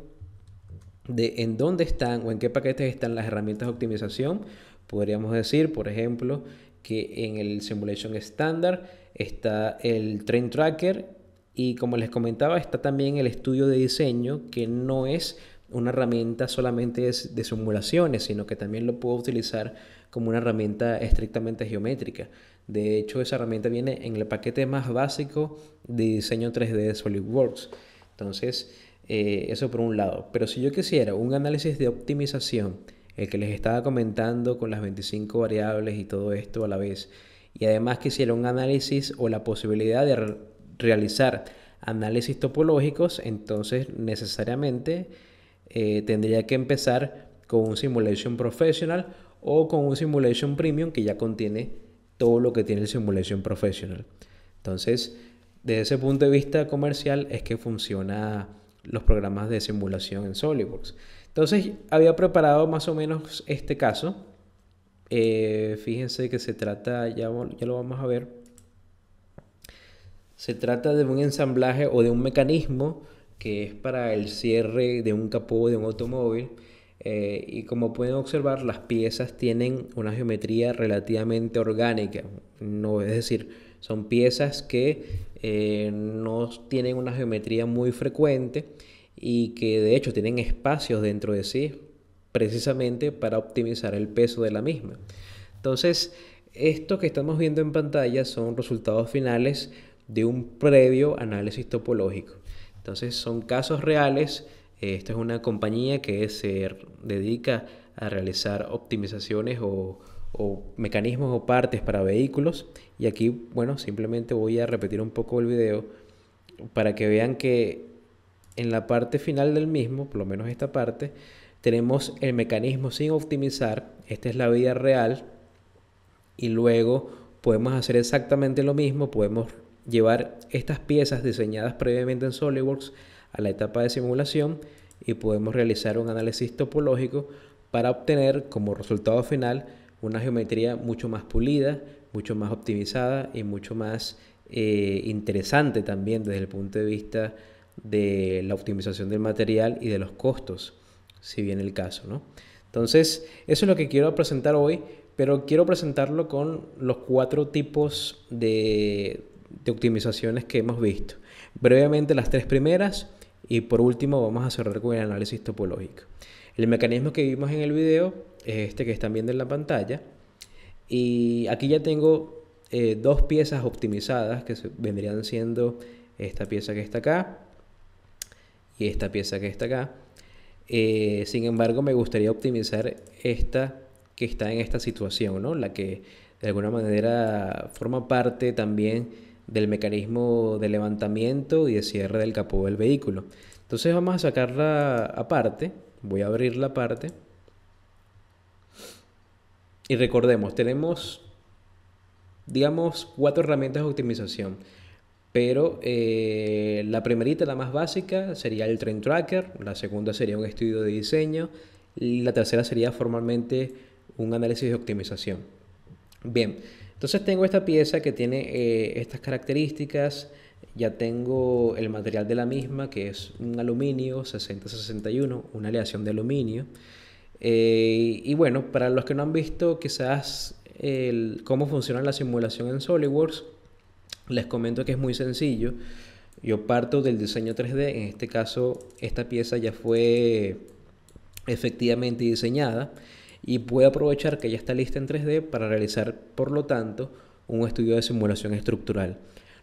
de en dónde están o en qué paquetes están las herramientas de optimización, podríamos decir, por ejemplo, que en el Simulation Standard está el Trend Tracker y, como les comentaba, está también el estudio de diseño, que no es una herramienta solamente de simulaciones, sino que también lo puedo utilizar como una herramienta estrictamente geométrica. De hecho, esa herramienta viene en el paquete más básico de diseño 3D de SolidWorks. Entonces, eso por un lado. Pero si yo quisiera un análisis de optimización, el que les estaba comentando con las 25 variables y todo esto a la vez, y además quisiera un análisis o la posibilidad de realizar análisis topológicos, entonces necesariamente tendría que empezar con un Simulation Professional o con un Simulation Premium que ya contiene todo lo que tiene el Simulation Professional. Entonces, desde ese punto de vista comercial es que funciona los programas de simulación en SolidWorks. Entonces, había preparado más o menos este caso. Fíjense que se trata, ya lo vamos a ver, se trata de un ensamblaje o de un mecanismo que es para el cierre de un capó de un automóvil. Y como pueden observar, las piezas tienen una geometría relativamente orgánica. No, es decir, son piezas que no tienen una geometría muy frecuente y que de hecho tienen espacios dentro de sí precisamente para optimizar el peso de la misma. Entonces, esto que estamos viendo en pantalla son resultados finales de un previo análisis topológico. Entonces, son casos reales. Esta es una compañía que se dedica a realizar optimizaciones o mecanismos o partes para vehículos. Y aquí, bueno, simplemente voy a repetir un poco el video para que vean que en la parte final del mismo, por lo menos esta parte, tenemos el mecanismo sin optimizar. Esta es la vida real. Y luego podemos hacer exactamente lo mismo. Podemos llevar estas piezas diseñadas previamente en SolidWorks a la etapa de simulación y podemos realizar un análisis topológico para obtener como resultado final una geometría mucho más pulida, mucho más optimizada y mucho más interesante también desde el punto de vista de la optimización del material y de los costos, si bien el caso, ¿no? Entonces, eso es lo que quiero presentar hoy, pero quiero presentarlo con los 4 tipos de optimizaciones que hemos visto. Brevemente las 3 primeras y por último vamos a cerrar con el análisis topológico. El mecanismo que vimos en el video es este que están viendo en la pantalla y aquí ya tengo 2 piezas optimizadas que vendrían siendo esta pieza que está acá y esta pieza que está acá. Sin embargo, me gustaría optimizar esta que está en esta situación, ¿no? La que de alguna manera forma parte también del mecanismo de levantamiento y de cierre del capó del vehículo. Entonces vamos a sacarla aparte. Voy a abrir la parte. Y recordemos, tenemos, digamos, 4 herramientas de optimización. Pero la primerita, la más básica, sería el Trend Tracker. La segunda sería un estudio de diseño. Y la tercera sería formalmente un análisis de optimización. Bien, entonces tengo esta pieza que tiene estas características. Ya tengo el material de la misma, que es un aluminio 6061, una aleación de aluminio. Y bueno, para los que no han visto quizás cómo funciona la simulación en SolidWorks, les comento que es muy sencillo. Yo parto del diseño 3D. En este caso, esta pieza ya fue efectivamente diseñada y puedo aprovechar que ya está lista en 3D para realizar, por lo tanto, un estudio de simulación estructural.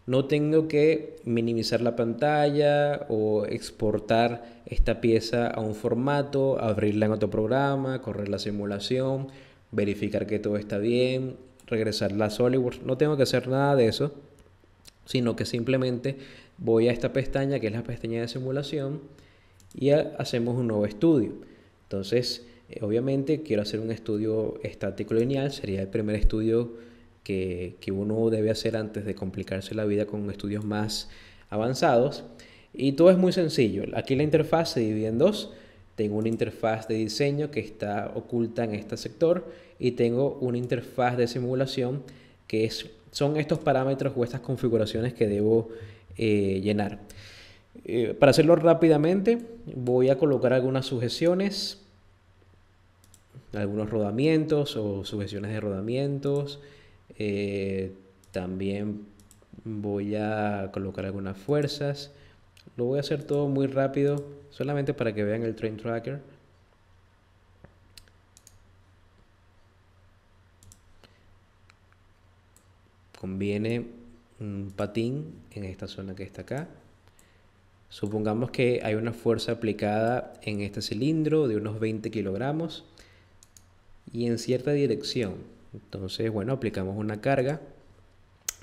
No tengo que minimizar la pantalla o exportar esta pieza a un formato, abrirla en otro programa, correr la simulación, verificar que todo está bien, regresarla a SolidWorks. No tengo que hacer nada de eso, sino que simplemente voy a esta pestaña que es la pestaña de simulación y hacemos un nuevo estudio. Entonces, obviamente quiero hacer un estudio estático lineal, sería el primer estudio que uno debe hacer antes de complicarse la vida con estudios más avanzados. Y todo es muy sencillo. Aquí la interfaz se divide en dos. Tengo una interfaz de diseño que está oculta en este sector y tengo una interfaz de simulación que son estos parámetros o estas configuraciones que debo llenar. Para hacerlo rápidamente, voy a colocar algunas sujeciones, algunos rodamientos o sujeciones de rodamientos. También voy a colocar algunas fuerzas. Lo voy a hacer todo muy rápido, solamente para que vean el Train Tracker. Conviene un patín en esta zona que está acá. Supongamos que hay una fuerza aplicada en este cilindro de unos 20 kilogramos y en cierta dirección. Entonces, bueno, aplicamos una carga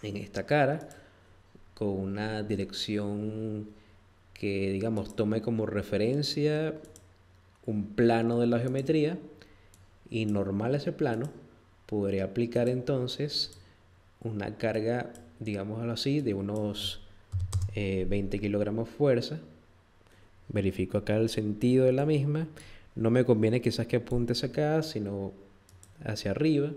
en esta cara con una dirección que, digamos, tome como referencia un plano de la geometría y normal a ese plano, podré aplicar entonces una carga, digámoslo así, de unos 20 kilogramos fuerza. Verifico acá el sentido de la misma. No me conviene quizás que apuntes acá, sino hacia arriba.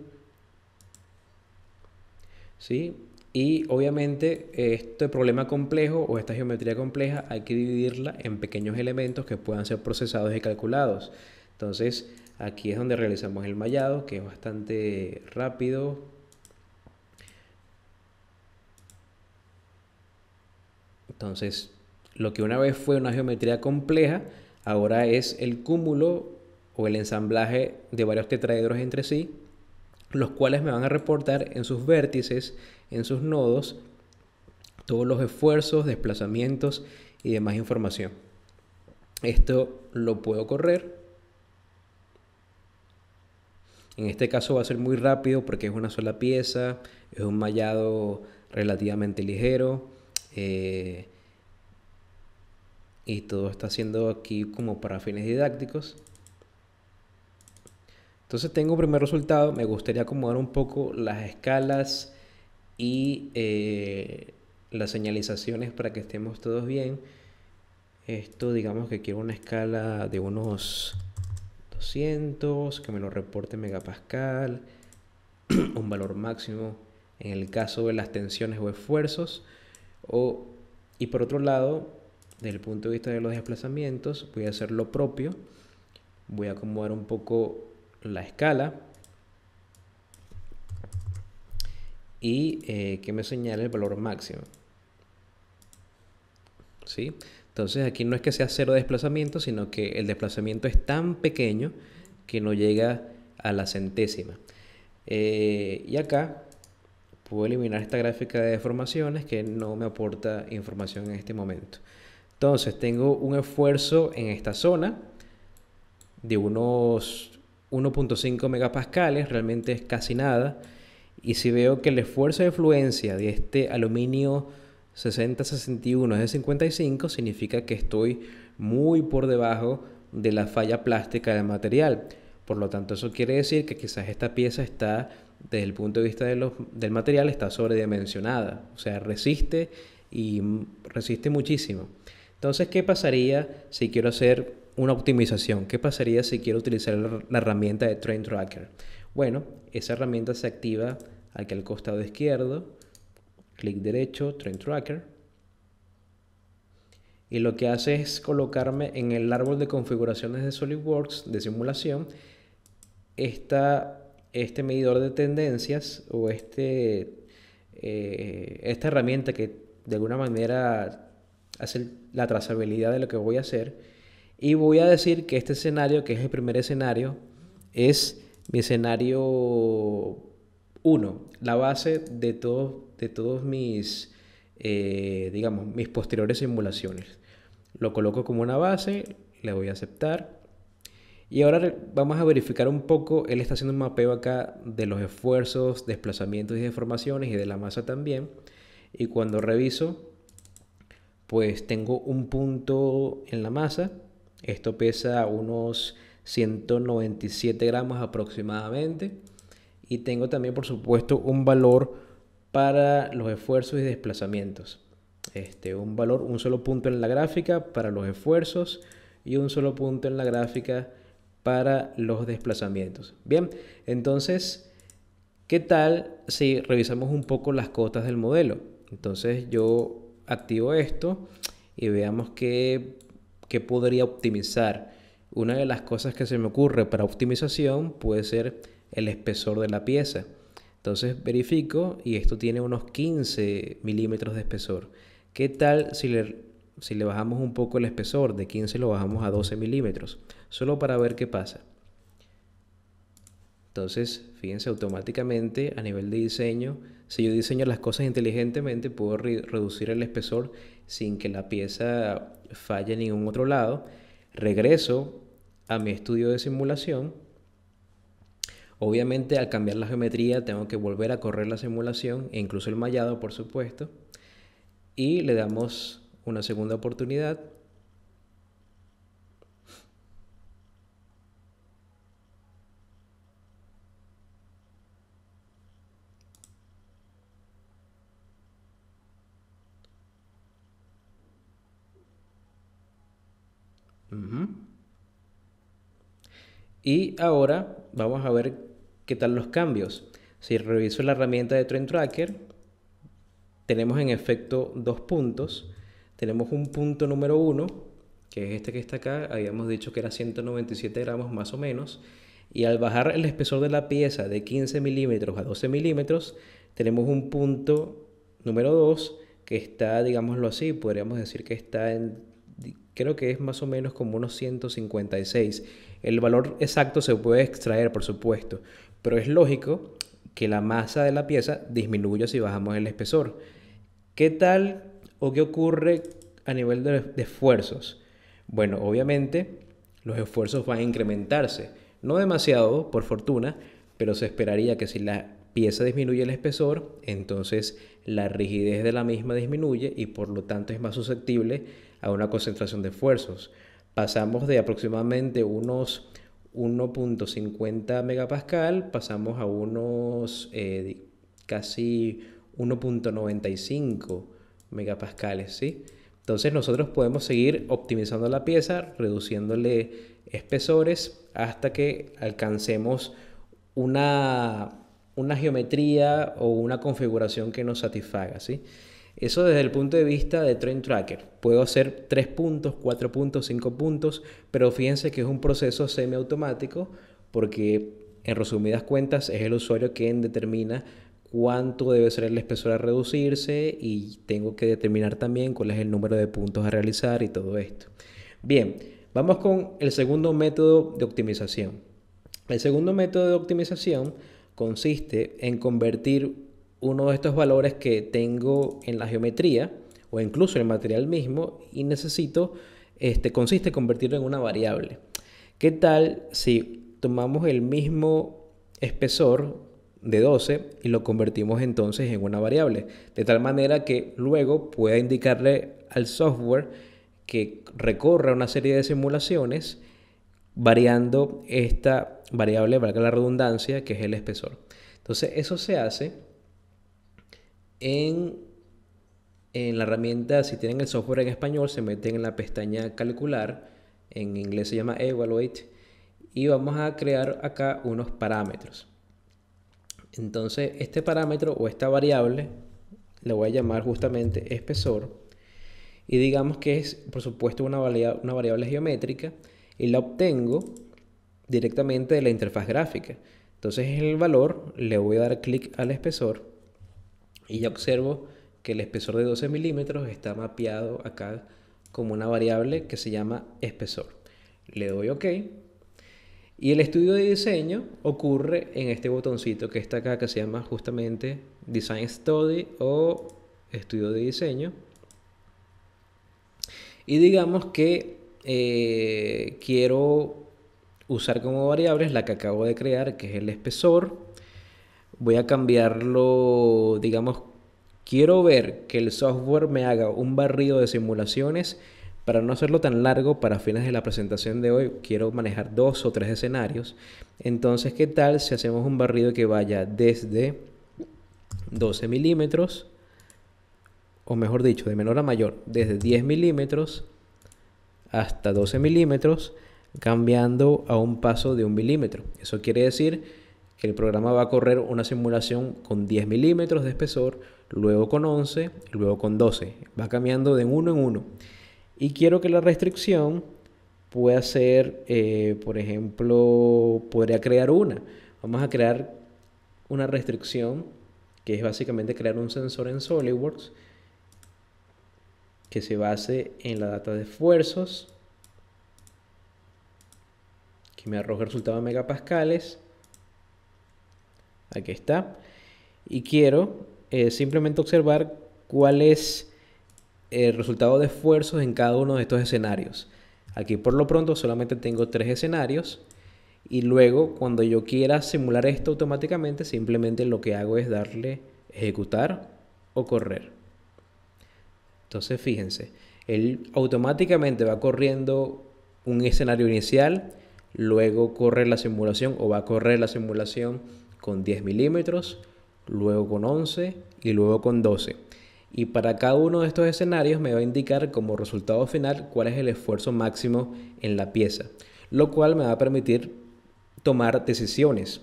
¿Sí? Y obviamente este problema complejo o esta geometría compleja hay que dividirla en pequeños elementos que puedan ser procesados y calculados. Entonces aquí es donde realizamos el mallado, que es bastante rápido. Entonces lo que una vez fue una geometría compleja, ahora es el cúmulo o el ensamblaje de varios tetraedros entre sí, los cuales me van a reportar en sus vértices, en sus nodos, todos los esfuerzos, desplazamientos y demás información. Esto lo puedo correr. En este caso va a ser muy rápido porque es una sola pieza, es un mallado relativamente ligero y todo está siendo aquí como para fines didácticos. Entonces tengo un primer resultado. Me gustaría acomodar un poco las escalas y las señalizaciones para que estemos todos bien. Esto, digamos que quiero una escala de unos 200, que me lo reporte en megapascal, un valor máximo en el caso de las tensiones o esfuerzos. Y por otro lado, desde el punto de vista de los desplazamientos, voy a hacer lo propio. Voy a acomodar un poco la escala y que me señale el valor máximo. ¿Sí? Entonces aquí no es que sea cero desplazamiento, sino que el desplazamiento es tan pequeño que no llega a la centésima. Y acá puedo eliminar esta gráfica de deformaciones que no me aporta información en este momento. Entonces tengo un esfuerzo en esta zona de unos 1.5 megapascales, realmente es casi nada. Y si veo que el esfuerzo de fluencia de este aluminio 6061 es de 55, significa que estoy muy por debajo de la falla plástica del material. Por lo tanto, eso quiere decir que quizás esta pieza está, desde el punto de vista del material, está sobredimensionada. O sea, resiste y resiste muchísimo. Entonces, ¿qué pasaría si quiero hacer una optimización? ¿Qué pasaría si quiero utilizar la herramienta de Train Tracker? Bueno, esa herramienta se activa aquí al costado izquierdo. Clic derecho, Train Tracker. Y lo que hace es colocarme en el árbol de configuraciones de SolidWorks de simulación este medidor de tendencias o esta herramienta que de alguna manera hace la trazabilidad de lo que voy a hacer. Y voy a decir que este escenario, que es el primer escenario, es mi escenario 1, la base de todos mis, digamos, mis posteriores simulaciones. Lo coloco como una base, le voy a aceptar. Y ahora vamos a verificar un poco. Él está haciendo un mapeo acá de los esfuerzos, desplazamientos y deformaciones y de la masa también. Y cuando reviso, pues tengo un punto en la masa. Esto pesa unos 197 gramos aproximadamente. y tengo también, por supuesto, un valor para los esfuerzos y desplazamientos. Un solo punto en la gráfica para los esfuerzos y un solo punto en la gráfica para los desplazamientos. Bien, entonces, ¿qué tal si revisamos un poco las cotas del modelo? Entonces yo activo esto y veamos qué podría optimizar. Una de las cosas que se me ocurre para optimización puede ser el espesor de la pieza. Entonces verifico y esto tiene unos 15 milímetros de espesor. ¿Qué tal si le bajamos un poco el espesor? De 15 lo bajamos a 12 milímetros, solo para ver qué pasa. Entonces, fíjense, automáticamente a nivel de diseño, si yo diseño las cosas inteligentemente, puedo reducir el espesor sin que la pieza falle en ningún otro lado. Regreso a mi estudio de simulación. Obviamente, al cambiar la geometría, tengo que volver a correr la simulación e incluso el mallado, por supuesto. Y le damos una segunda oportunidad. Uh-huh. Y ahora vamos a ver qué tal los cambios. Si reviso la herramienta de Trend Tracker, tenemos en efecto dos puntos. Tenemos un punto número 1, que es este que está acá. Habíamos dicho que era 197 gramos más o menos. Y al bajar el espesor de la pieza de 15 milímetros a 12 milímetros, tenemos un punto número 2 que está, digámoslo así, podríamos decir que está creo que es más o menos como unos 156. El valor exacto se puede extraer, por supuesto, pero es lógico que la masa de la pieza disminuya si bajamos el espesor. ¿Qué tal o qué ocurre a nivel de esfuerzos? Bueno, obviamente los esfuerzos van a incrementarse. No demasiado, por fortuna, pero se esperaría que si la pieza disminuye el espesor, entonces la rigidez de la misma disminuye y por lo tanto es más susceptible a una concentración de esfuerzos. Pasamos de aproximadamente unos 1.50 megapascal, pasamos a unos casi 1.95 megapascales, ¿sí? Entonces nosotros podemos seguir optimizando la pieza, reduciéndole espesores hasta que alcancemos una geometría o una configuración que nos satisfaga, ¿sí? Eso desde el punto de vista de Trend Tracker. Puedo hacer 3 puntos, 4 puntos, 5 puntos, pero fíjense que es un proceso semiautomático porque en resumidas cuentas es el usuario quien determina cuánto debe ser el espesor a reducirse y tengo que determinar también cuál es el número de puntos a realizar y todo esto. Bien, vamos con el segundo método de optimización. El segundo método de optimización consiste en convertir uno de estos valores que tengo en la geometría o incluso en el material mismo y consiste en convertirlo en una variable. ¿Qué tal si tomamos el mismo espesor de 12 y lo convertimos entonces en una variable? De tal manera que luego pueda indicarle al software que recorra una serie de simulaciones variando esta variable, valga la redundancia, que es el espesor. Entonces eso se hace en la herramienta. Si tienen el software en español, se meten en la pestaña calcular, en inglés se llama evaluate, y vamos a crear acá unos parámetros. Entonces este parámetro o esta variable le voy a llamar justamente espesor y digamos que es por supuesto una variable geométrica y la obtengo directamente de la interfaz gráfica. Entonces en el valor le voy a dar clic al espesor y ya observo que el espesor de 12 milímetros está mapeado acá como una variable que se llama espesor. Le doy OK. Y el estudio de diseño ocurre en este botoncito que está acá, que se llama justamente Design Study o estudio de diseño. Y digamos que quiero usar como variables la que acabo de crear, que es el espesor. Voy a cambiarlo, digamos, quiero ver que el software me haga un barrido de simulaciones, Para no hacerlo tan largo, para fines de la presentación de hoy, quiero manejar 2 o 3 escenarios. Entonces, ¿qué tal si hacemos un barrido que vaya desde 12 milímetros, o mejor dicho, de menor a mayor, desde 10 milímetros hasta 12 milímetros, cambiando a un paso de 1 milímetro? Eso quiere decir que el programa va a correr una simulación con 10 milímetros de espesor, luego con 11, luego con 12. Va cambiando de uno en uno. Y quiero que la restricción pueda ser, por ejemplo, podría crear una. Vamos a crear una restricción que es básicamente crear un sensor en SolidWorks que se base en la data de esfuerzos, que me arroje el resultado en megapascales. Aquí está. Y quiero simplemente observar cuál es el resultado de esfuerzos en cada uno de estos escenarios. Aquí por lo pronto solamente tengo 3 escenarios. Y luego cuando yo quiera simular esto automáticamente, simplemente lo que hago es darle ejecutar o correr. Entonces fíjense, él automáticamente va corriendo un escenario inicial, luego corre la simulación o va a correr la simulación con 10 milímetros, luego con 11 y luego con 12. Y para cada uno de estos escenarios me va a indicar como resultado final cuál es el esfuerzo máximo en la pieza, lo cual me va a permitir tomar decisiones,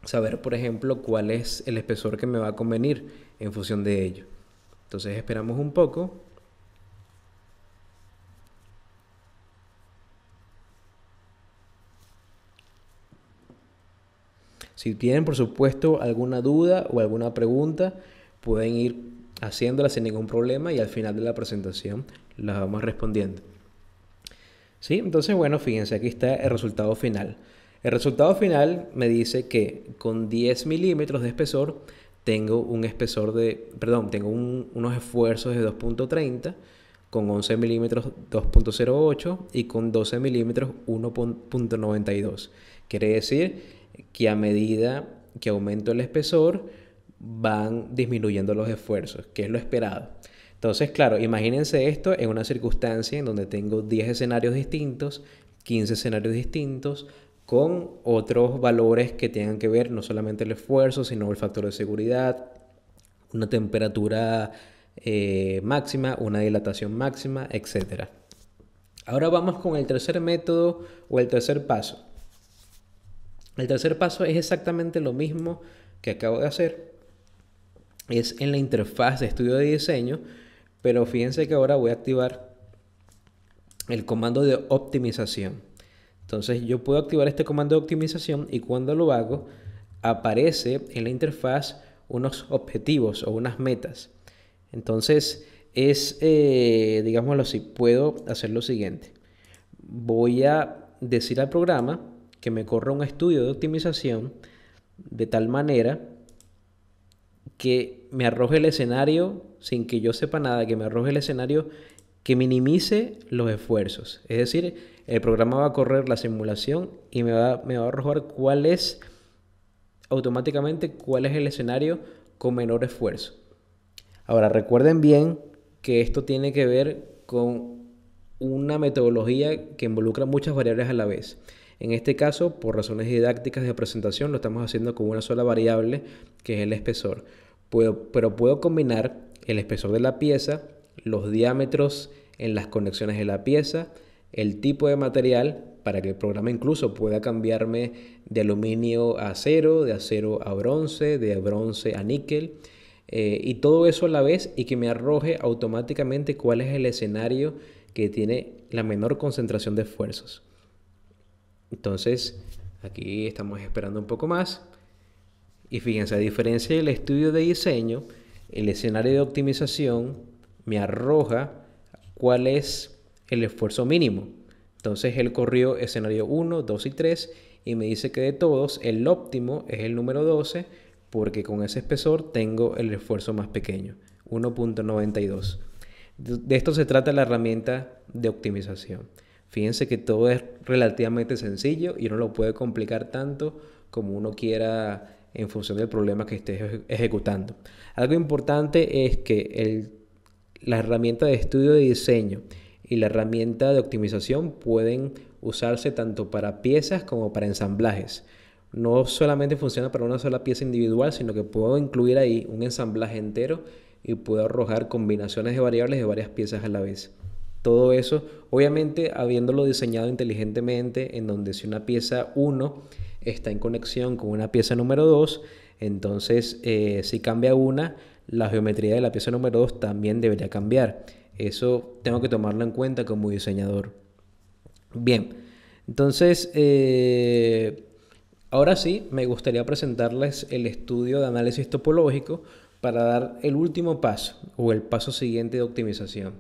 saber por ejemplo cuál es el espesor que me va a convenir en función de ello. Entonces esperamos un poco. Si tienen por supuesto alguna duda o alguna pregunta, pueden ir haciéndola sin ningún problema y al final de la presentación las vamos respondiendo. ¿Sí? Entonces, bueno, fíjense, aquí está el resultado final. El resultado final me dice que con 10 milímetros de espesor tengo un espesor de, perdón, tengo unos esfuerzos de 2.30, con 11 milímetros 2.08 y con 12 milímetros 1.92. Quiere decir que a medida que aumento el espesor van disminuyendo los esfuerzos, que es lo esperado. Entonces, claro, imagínense esto en una circunstancia en donde tengo 10 escenarios distintos, 15 escenarios distintos, con otros valores que tengan que ver no solamente el esfuerzo, sino el factor de seguridad, una temperatura máxima, una dilatación máxima, etc. Ahora vamos con el tercer método o el tercer paso. El tercer paso es exactamente lo mismo que acabo de hacer. Es en la interfaz de estudio de diseño, pero fíjense que ahora voy a activar el comando de optimización. Entonces yo puedo activar este comando de optimización y cuando lo hago aparece en la interfaz unos objetivos o unas metas. Entonces digámoslo así, puedo hacer lo siguiente. Voy a decir al programa que me corra un estudio de optimización de tal manera que me arroje el escenario sin que yo sepa nada, que me arroje el escenario que minimice los esfuerzos. Es decir, el programa va a correr la simulación y me va a arrojar automáticamente cuál es el escenario con menor esfuerzo. Ahora, recuerden bien que esto tiene que ver con una metodología que involucra muchas variables a la vez. En este caso, por razones didácticas de presentación, lo estamos haciendo con una sola variable, que es el espesor. Pero puedo combinar el espesor de la pieza, los diámetros en las conexiones de la pieza, el tipo de material, para que el programa incluso pueda cambiarme de aluminio a acero, de acero a bronce, de bronce a níquel, y todo eso a la vez y que me arroje automáticamente cuál es el escenario que tiene la menor concentración de esfuerzos. Entonces, aquí estamos esperando un poco más. Y fíjense, a diferencia del estudio de diseño, el escenario de optimización me arroja cuál es el esfuerzo mínimo. Entonces él corrió escenario 1, 2 y 3 y me dice que de todos el óptimo es el número 12 porque con ese espesor tengo el esfuerzo más pequeño, 1.92. De esto se trata la herramienta de optimización. Fíjense que todo es relativamente sencillo y uno lo puede complicar tanto como uno quiera en función del problema que esté ejecutando. Algo importante es que la herramienta de estudio de diseño y la herramienta de optimización pueden usarse tanto para piezas como para ensamblajes. No solamente funciona para una sola pieza individual, sino que puedo incluir ahí un ensamblaje entero y puedo arrojar combinaciones de variables de varias piezas a la vez. Todo eso, obviamente, habiéndolo diseñado inteligentemente, en donde si una pieza 1 está en conexión con una pieza número 2, entonces si cambia una, la geometría de la pieza número 2 también debería cambiar. Eso tengo que tomarlo en cuenta como diseñador. Bien, entonces ahora sí me gustaría presentarles el estudio de análisis topológico para dar el último paso o el paso siguiente de optimización.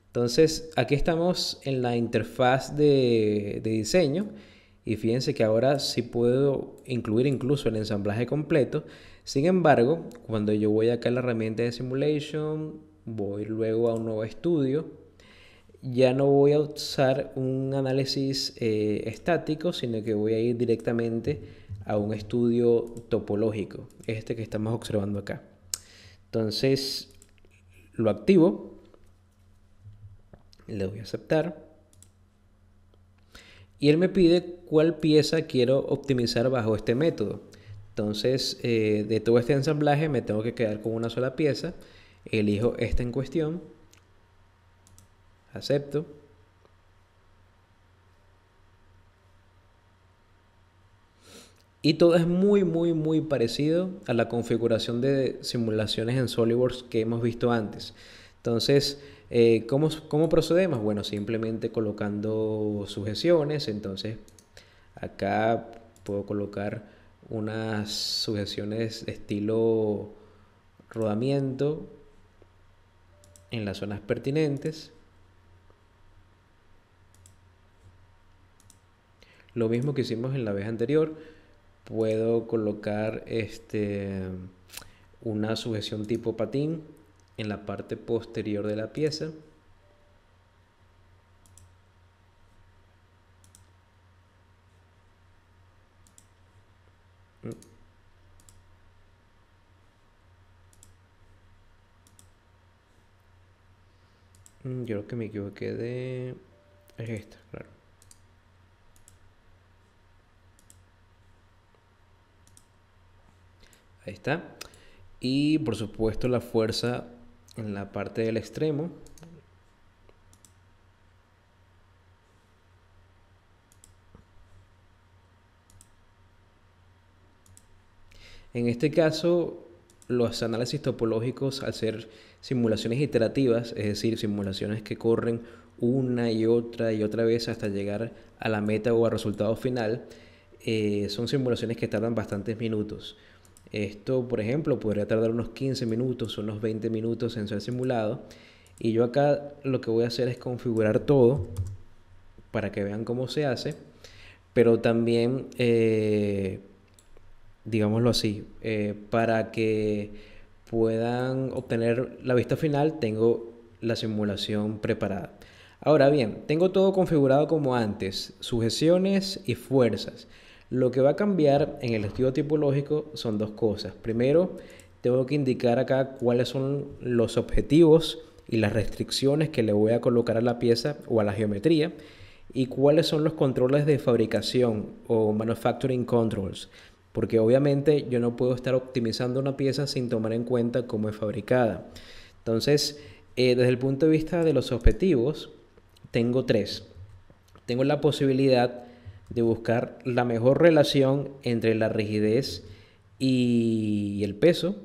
Entonces aquí estamos en la interfaz de diseño y fíjense que ahora sí puedo incluir incluso el ensamblaje completo. Sin embargo, cuando yo voy acá a la herramienta de Simulation, voy luego a un nuevo estudio, ya no voy a usar un análisis estático, sino que voy a ir directamente a un estudio topológico, este que estamos observando acá. Entonces lo activo, le doy a aceptar y él me pide cuál pieza quiero optimizar bajo este método. Entonces de todo este ensamblaje me tengo que quedar con una sola pieza, elijo esta en cuestión, acepto. Y todo es muy parecido a la configuración de simulaciones en SolidWorks que hemos visto antes. Entonces, ¿cómo procedemos? Bueno, simplemente colocando sujeciones. Entonces, acá puedo colocar unas sujeciones de estilo rodamiento en las zonas pertinentes. Lo mismo que hicimos en la vez anterior. Puedo colocar una sujeción tipo patín en la parte posterior de la pieza. Yo creo que me equivoqué de... Es esta, claro. Ahí está. Y por supuesto la fuerza en la parte del extremo. En este caso, los análisis topológicos, al ser simulaciones iterativas, es decir, simulaciones que corren una y otra vez hasta llegar a la meta o al resultado final, son simulaciones que tardan bastantes minutos. Esto, por ejemplo, podría tardar unos 15 minutos, unos 20 minutos en ser simulado. Y yo acá lo que voy a hacer es configurar todo para que vean cómo se hace, pero también, digámoslo así, para que puedan obtener la vista final, tengo la simulación preparada. Ahora bien, tengo todo configurado como antes, sujeciones y fuerzas. Lo que va a cambiar en el estudio tipológico son dos cosas. Primero, tengo que indicar acá cuáles son los objetivos y las restricciones que le voy a colocar a la pieza o a la geometría y cuáles son los controles de fabricación o manufacturing controls. Porque obviamente yo no puedo estar optimizando una pieza sin tomar en cuenta cómo es fabricada. Entonces, desde el punto de vista de los objetivos, tengo tres. Tengo la posibilidad de buscar la mejor relación entre la rigidez y el peso.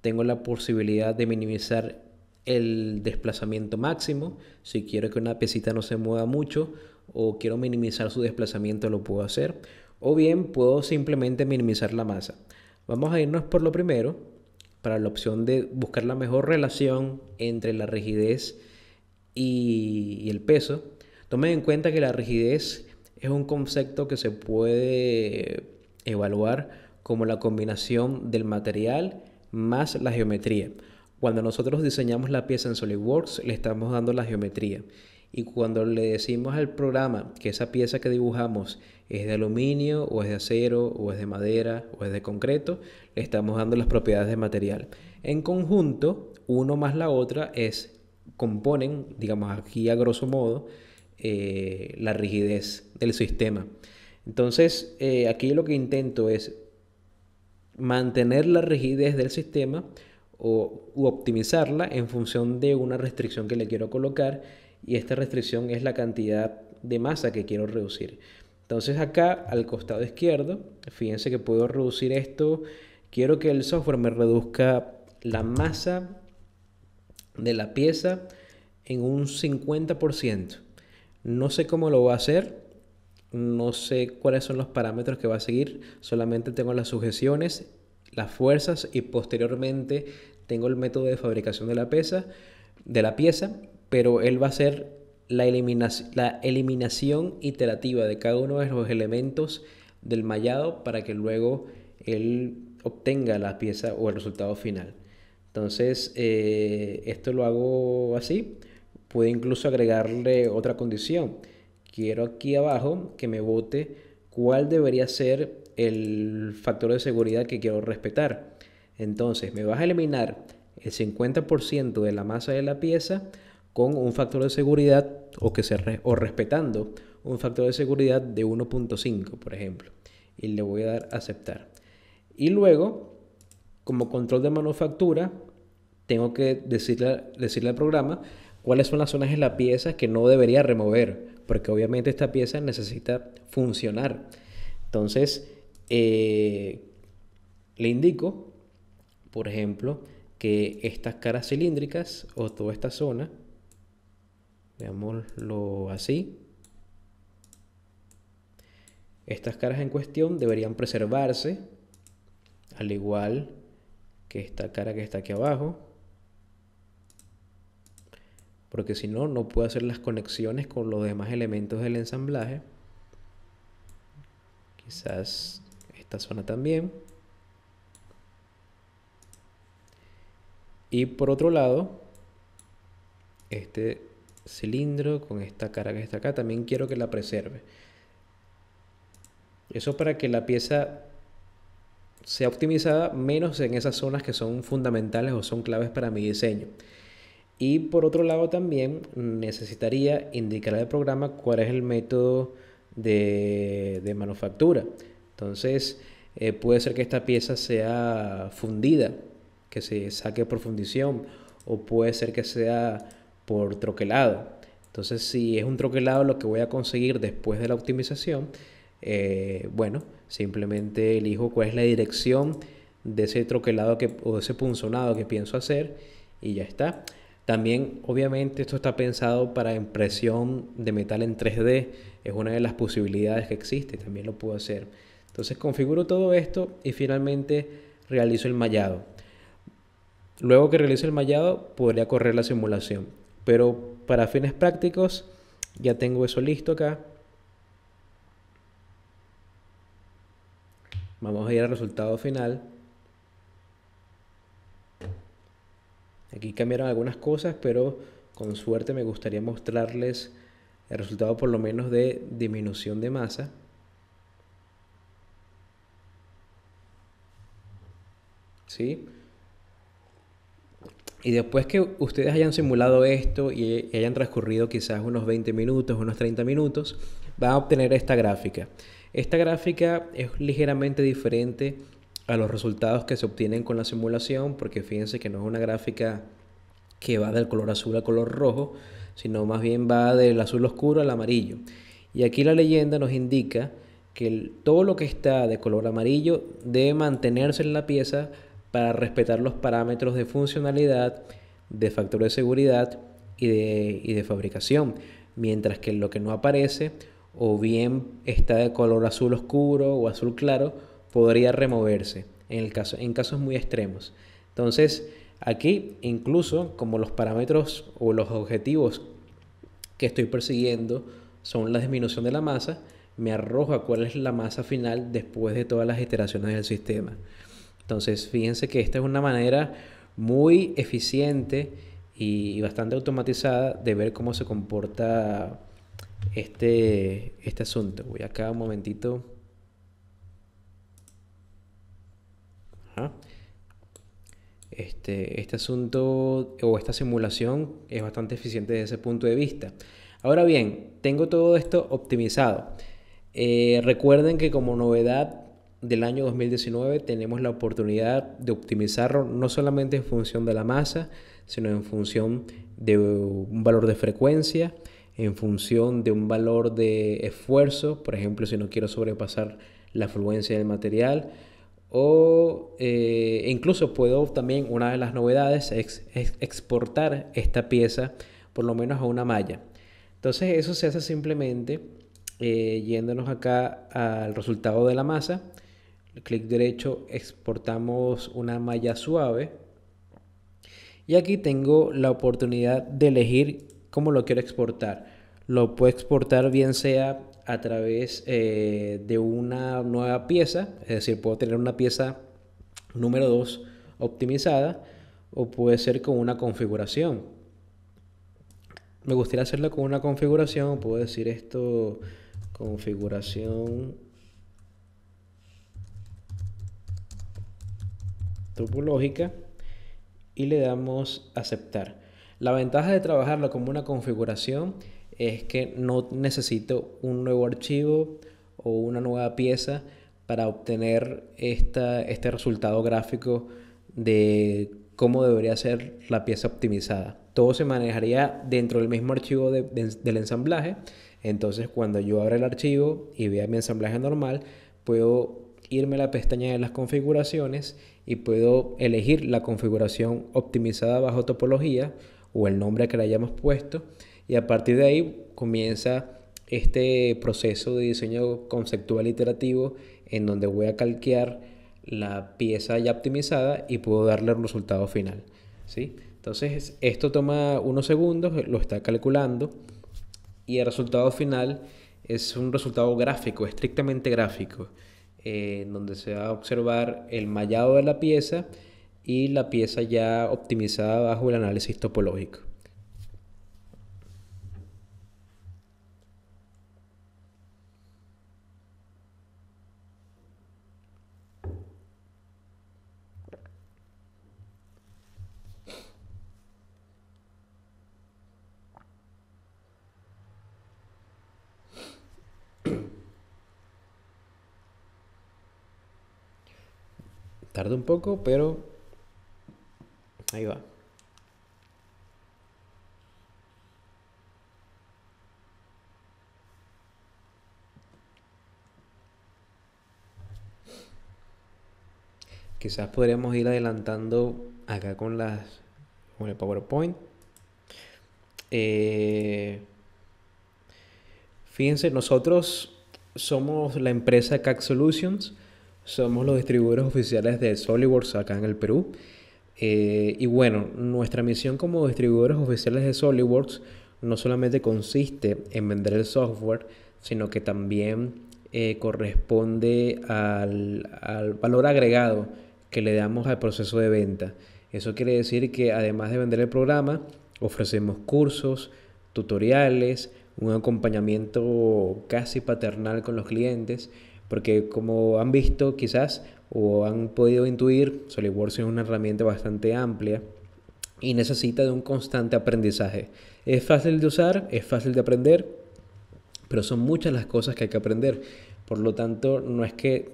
Tengo la posibilidad de minimizar el desplazamiento máximo. Si quiero que una piecita no se mueva mucho o quiero minimizar su desplazamiento, lo puedo hacer. O bien puedo simplemente minimizar la masa. Vamos a irnos por lo primero, para la opción de buscar la mejor relación entre la rigidez y el peso. Tomen en cuenta que la rigidez es un concepto que se puede evaluar como la combinación del material más la geometría. Cuando nosotros diseñamos la pieza en SolidWorks, le estamos dando la geometría. Y cuando le decimos al programa que esa pieza que dibujamos es de aluminio, o es de acero, o es de madera, o es de concreto, le estamos dando las propiedades de material. En conjunto, uno más la otra es componen, digamos aquí a grosso modo, la rigidez del sistema. Entonces, aquí lo que intento es mantener la rigidez del sistema u optimizarla en función de una restricción que le quiero colocar, y esta restricción es la cantidad de masa que quiero reducir. Entonces acá al costado izquierdo, fíjense que puedo reducir esto. Quiero que el software me reduzca la masa de la pieza en un 50%. No sé cómo lo va a hacer, no sé cuáles son los parámetros que va a seguir, solamente tengo las sujeciones, las fuerzas y posteriormente tengo el método de fabricación de la pieza, pero él va a hacer la eliminación iterativa de cada uno de los elementos del mallado para que luego él obtenga la pieza o el resultado final. Entonces, esto lo hago así. Puedo incluso agregarle otra condición. Quiero aquí abajo que me bote cuál debería ser el factor de seguridad que quiero respetar. Entonces, me vas a eliminar el 50% de la masa de la pieza con un factor de seguridad o respetando un factor de seguridad de 1.5, por ejemplo. Y le voy a dar a aceptar. Y luego, como control de manufactura, tengo que decirle al programa cuáles son las zonas en la pieza que no debería remover, porque obviamente esta pieza necesita funcionar. Entonces, le indico, por ejemplo, que estas caras cilíndricas o toda esta zona, veámoslo así, estas caras en cuestión deberían preservarse, al igual que esta cara que está aquí abajo, porque si no, no puedo hacer las conexiones con los demás elementos del ensamblaje. Quizás esta zona también. Y por otro lado, este cilindro con esta cara que está acá, también quiero que la preserve. Eso para que la pieza sea optimizada menos en esas zonas que son fundamentales o son claves para mi diseño. Y por otro lado también necesitaría indicar al programa cuál es el método de manufactura. Entonces puede ser que esta pieza sea fundida, que se saque por fundición, o puede ser que sea por troquelado. Entonces si es un troquelado lo que voy a conseguir después de la optimización, bueno, simplemente elijo cuál es la dirección de ese troquelado o de ese punzonado que pienso hacer y ya está. También, obviamente, esto está pensado para impresión de metal en 3D. Es una de las posibilidades que existe. También lo puedo hacer. Entonces, configuro todo esto y finalmente realizo el mallado. Luego que realice el mallado, podría correr la simulación. Pero para fines prácticos, ya tengo eso listo acá. Vamos a ir al resultado final. Aquí cambiaron algunas cosas, pero con suerte me gustaría mostrarles el resultado por lo menos de disminución de masa. ¿Sí? Y después que ustedes hayan simulado esto y hayan transcurrido quizás unos 20 minutos, unos 30 minutos, van a obtener esta gráfica. Esta gráfica es ligeramente diferente a los resultados que se obtienen con la simulación, porque fíjense que no es una gráfica que va del color azul al color rojo, sino más bien va del azul oscuro al amarillo. Y aquí la leyenda nos indica que todo lo que está de color amarillo debe mantenerse en la pieza para respetar los parámetros de funcionalidad, de factor de seguridad y de fabricación, mientras que lo que no aparece o bien está de color azul oscuro o azul claro podría removerse en casos muy extremos. Entonces aquí incluso como los parámetros o los objetivos que estoy persiguiendo son la disminución de la masa, me arroja cuál es la masa final después de todas las iteraciones del sistema. Entonces fíjense que esta es una manera muy eficiente y bastante automatizada de ver cómo se comporta este asunto. Voy acá un momentito. Ajá. este asunto o esta simulación es bastante eficiente desde ese punto de vista. Ahora bien, tengo todo esto optimizado. Recuerden que como novedad del año 2019 tenemos la oportunidad de optimizarlo no solamente en función de la masa, sino en función de un valor de frecuencia, en función de un valor de esfuerzo, por ejemplo, si no quiero sobrepasar la fluencia del material, o incluso puedo también, una de las novedades es exportar esta pieza por lo menos a una malla. Entonces eso se hace simplemente yéndonos acá al resultado de la masa, clic derecho, exportamos una malla suave y aquí tengo la oportunidad de elegir cómo lo quiero exportar. Lo puedo exportar bien sea a través de una nueva pieza, es decir, puedo tener una pieza número 2 optimizada, o puede ser con una configuración. Me gustaría hacerlo con una configuración, puedo decir esto, configuración topológica, y le damos aceptar. La ventaja de trabajarlo como una configuración es que no necesito un nuevo archivo o una nueva pieza para obtener este resultado gráfico de cómo debería ser la pieza optimizada. Todo se manejaría dentro del mismo archivo del ensamblaje. Entonces, cuando yo abra el archivo y vea mi ensamblaje normal, puedo irme a la pestaña de las configuraciones y puedo elegir la configuración optimizada bajo topología o el nombre que le hayamos puesto, y a partir de ahí comienza este proceso de diseño conceptual iterativo en donde voy a calquear la pieza ya optimizada y puedo darle el resultado final, ¿sí? Entonces esto toma unos segundos, lo está calculando, y el resultado final es un resultado gráfico, estrictamente gráfico, donde se va a observar el mallado de la pieza y la pieza ya optimizada bajo el análisis topológico. Tarda un poco, pero ahí va. Quizás podríamos ir adelantando acá con el PowerPoint. Fíjense, nosotros somos la empresa CAC Solutions, somos los distribuidores oficiales de SolidWorks acá en el Perú. Y bueno, nuestra misión como distribuidores oficiales de SolidWorks no solamente consiste en vender el software, sino que también corresponde al valor agregado que le damos al proceso de venta. Eso quiere decir que además de vender el programa, ofrecemos cursos, tutoriales, un acompañamiento casi paternal con los clientes, porque como han visto quizás o han podido intuir, SolidWorks es una herramienta bastante amplia y necesita de un constante aprendizaje. Es fácil de usar, es fácil de aprender, pero son muchas las cosas que hay que aprender. Por lo tanto, no es que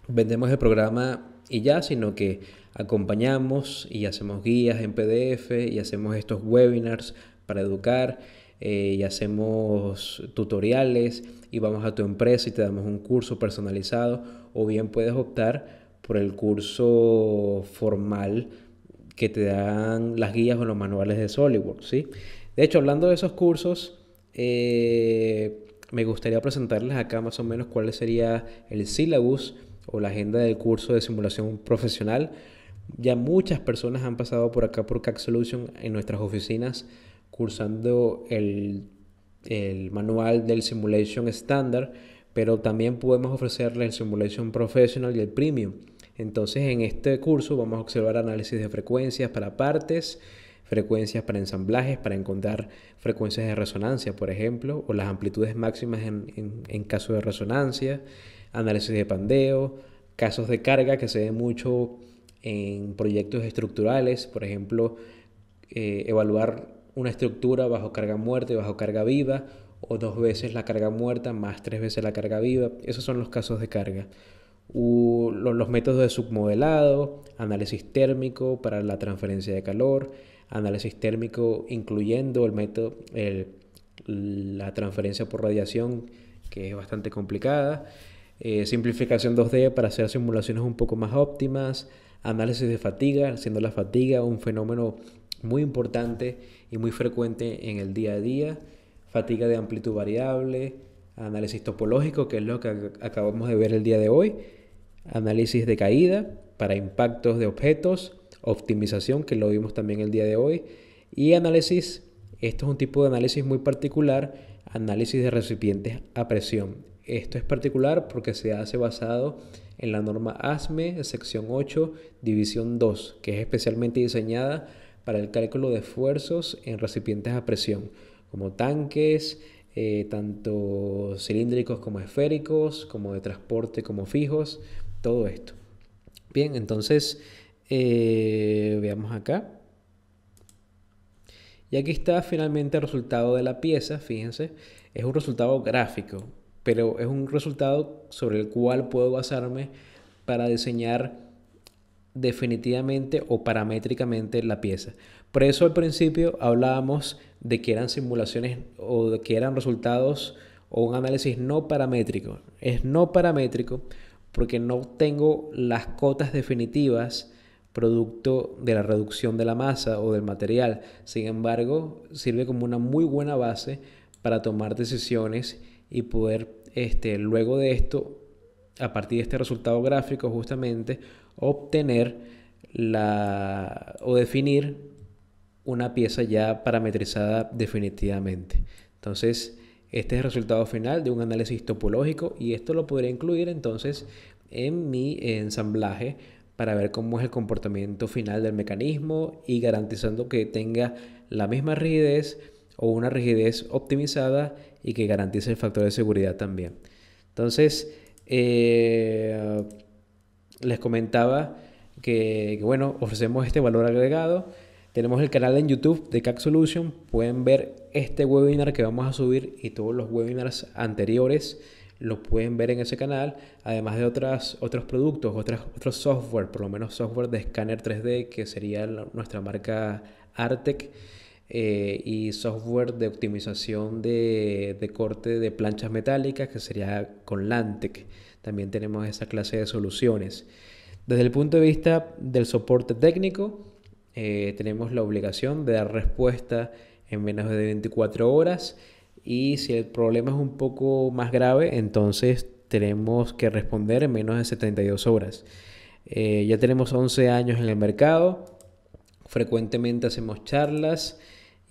vendemos el programa y ya, sino que acompañamos y hacemos guías en PDF y hacemos estos webinars para educar, y hacemos tutoriales y vamos a tu empresa y te damos un curso personalizado, o bien puedes optar por el curso formal que te dan las guías o los manuales de SolidWorks, ¿sí? De hecho, hablando de esos cursos, me gustaría presentarles acá más o menos cuál sería el syllabus o la agenda del curso de simulación profesional. Ya muchas personas han pasado por acá por CAC Solution en nuestras oficinas cursando el manual del Simulation Standard, pero también podemos ofrecerles el Simulation Professional y el Premium. Entonces en este curso vamos a observar análisis de frecuencias para partes, frecuencias para ensamblajes, para encontrar frecuencias de resonancia, por ejemplo, o las amplitudes máximas en caso de resonancia, análisis de pandeo, casos de carga que se ve mucho en proyectos estructurales, por ejemplo, evaluar una estructura bajo carga muerta y bajo carga viva, o 2 veces la carga muerta más 3 veces la carga viva. Esos son los casos de carga. Los métodos de submodelado, análisis térmico para la transferencia de calor, análisis térmico incluyendo la transferencia por radiación, que es bastante complicada, simplificación 2D para hacer simulaciones un poco más óptimas, análisis de fatiga, siendo la fatiga un fenómeno muy importante y muy frecuente en el día a día, fatiga de amplitud variable, análisis topológico, que es lo que acabamos de ver el día de hoy, análisis de caída para impactos de objetos, optimización, que lo vimos también el día de hoy, y análisis, esto es un tipo de análisis muy particular, análisis de recipientes a presión. Esto es particular porque se hace basado en la norma ASME, sección 8, división 2, que es especialmente diseñada para el cálculo de esfuerzos en recipientes a presión, como tanques, tanto cilíndricos como esféricos, como de transporte como fijos, todo esto. Bien, entonces veamos acá. Y aquí está finalmente el resultado de la pieza, fíjense, es un resultado gráfico, pero es un resultado sobre el cual puedo basarme para diseñar definitivamente o paramétricamente la pieza. Por eso al principio hablábamos de que eran simulaciones o de que eran resultados o un análisis no paramétrico. Es no paramétrico porque no tengo las cotas definitivas producto de la reducción de la masa o del material. Sin embargo, sirve como una muy buena base para tomar decisiones y poder luego de esto, a partir de este resultado gráfico justamente, obtener o definir una pieza ya parametrizada definitivamente. Entonces, este es el resultado final de un análisis topológico y esto lo podría incluir entonces en mi ensamblaje para ver cómo es el comportamiento final del mecanismo y garantizando que tenga la misma rigidez o una rigidez optimizada y que garantice el factor de seguridad también. Entonces, les comentaba que bueno, ofrecemos este valor agregado. Tenemos el canal en YouTube de CAC Solution. Pueden ver este webinar que vamos a subir y todos los webinars anteriores los pueden ver en ese canal, además de otros productos, otros software, por lo menos software de escáner 3D, que sería nuestra marca Artec, y software de optimización de corte de planchas metálicas, que sería con Lantec. También tenemos esa clase de soluciones. Desde el punto de vista del soporte técnico, tenemos la obligación de dar respuesta en menos de 24 horas. Y si el problema es un poco más grave, entonces tenemos que responder en menos de 72 horas. Ya tenemos 11 años en el mercado. Frecuentemente hacemos charlas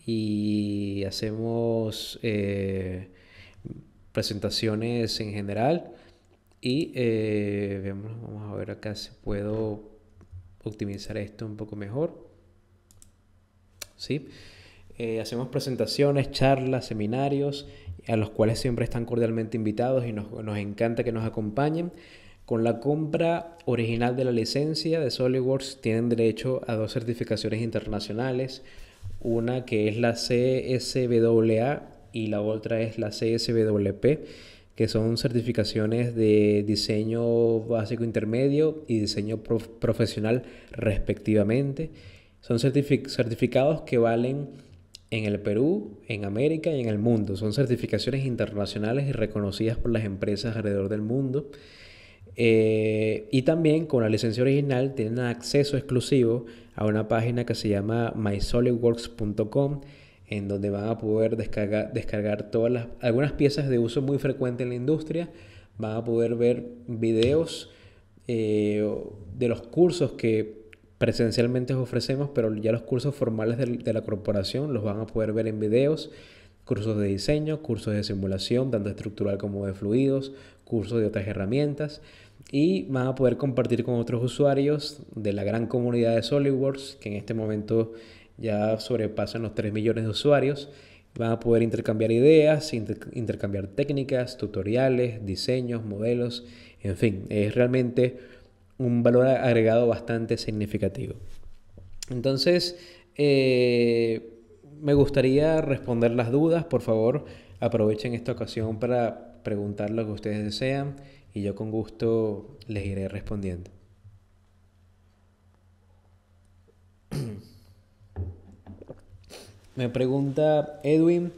y hacemos presentaciones en general. Y vamos a ver acá si puedo optimizar esto un poco mejor. ¿Sí? Hacemos presentaciones, charlas, seminarios, a los cuales siempre están cordialmente invitados y nos encanta que nos acompañen. Con la compra original de la licencia de SolidWorks tienen derecho a 2 certificaciones internacionales, una que es la CSWA y la otra es la CSWP, que son certificaciones de diseño básico intermedio y diseño profesional respectivamente. Son certificados que valen en el Perú, en América y en el mundo. Son certificaciones internacionales y reconocidas por las empresas alrededor del mundo. Y también con la licencia original tienen acceso exclusivo a una página que se llama mysolidworks.com, en donde van a poder descargar algunas piezas de uso muy frecuente en la industria. Van a poder ver videos de los cursos que presencialmente ofrecemos, pero ya los cursos formales de la corporación los van a poder ver en videos, cursos de diseño, cursos de simulación, tanto estructural como de fluidos, cursos de otras herramientas, y van a poder compartir con otros usuarios de la gran comunidad de SolidWorks, que en este momento ya sobrepasan los 3 millones de usuarios. Van a poder intercambiar ideas, intercambiar técnicas, tutoriales, diseños, modelos, en fin, es realmente un valor agregado bastante significativo. Entonces, me gustaría responder las dudas. Por favor, aprovechen esta ocasión para preguntar lo que ustedes desean y yo con gusto les iré respondiendo. Me pregunta Edwin,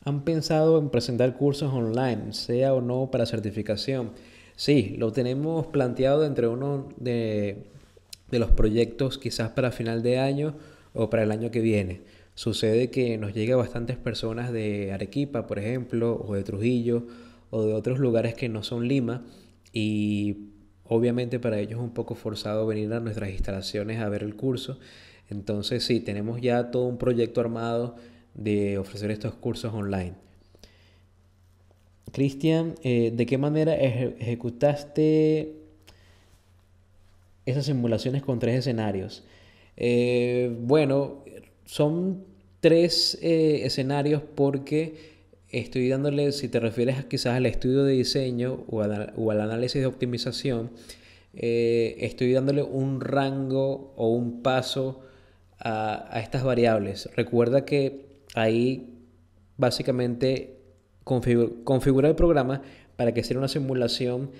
¿han pensado en presentar cursos online, sea o no para certificación? Sí, lo tenemos planteado entre uno de los proyectos quizás para final de año o para el año que viene. Sucede que nos llega bastantes personas de Arequipa, por ejemplo, o de Trujillo, o de otros lugares que no son Lima, y obviamente para ellos es un poco forzado venir a nuestras instalaciones a ver el curso. Entonces sí, tenemos ya todo un proyecto armado de ofrecer estos cursos online. Cristian, ¿de qué manera ejecutaste esas simulaciones con tres escenarios? Bueno, son tres escenarios porque estoy dándole, si te refieres quizás al estudio de diseño o al análisis de optimización, estoy dándole un rango o un paso a estas variables. Recuerda que ahí básicamente configura el programa para que sea una simulación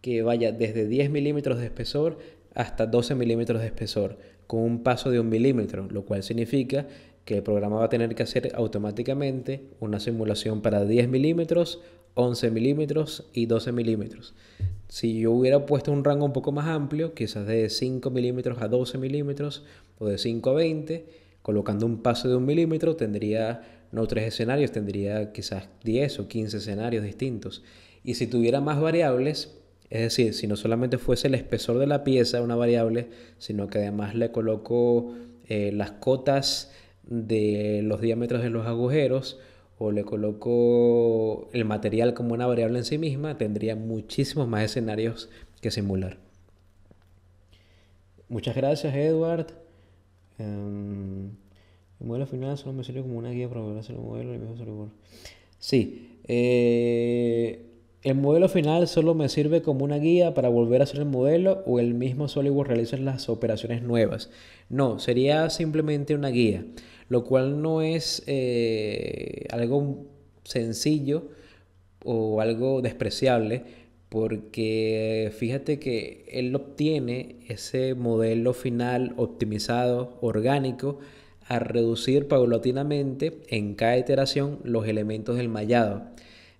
que vaya desde 10 milímetros de espesor hasta 12 milímetros de espesor, con un paso de 1 milímetro, lo cual significa que el programa va a tener que hacer automáticamente una simulación para 10 milímetros, 11 milímetros y 12 milímetros. Si yo hubiera puesto un rango un poco más amplio, quizás de 5 milímetros a 12 milímetros o de 5 a 20, colocando un paso de 1 milímetro, tendría no tres escenarios, tendría quizás 10 o 15 escenarios distintos. Y si tuviera más variables, es decir, si no solamente fuese el espesor de la pieza una variable, sino que además le coloco las cotas de los diámetros de los agujeros o le coloco el material como una variable en sí misma, tendría muchísimos más escenarios que simular. Muchas gracias, Edward. El modelo final solo me sirve como una guía para volver a hacer el modelo del mismo SolidWorks. Sí, el modelo final solo me sirve como una guía para volver a hacer el modelo o el mismo SolidWorks realiza las operaciones nuevas. No, sería simplemente una guía, lo cual no es algo sencillo o algo despreciable, porque fíjate que él obtiene ese modelo final optimizado, orgánico, a reducir paulatinamente en cada iteración los elementos del mallado.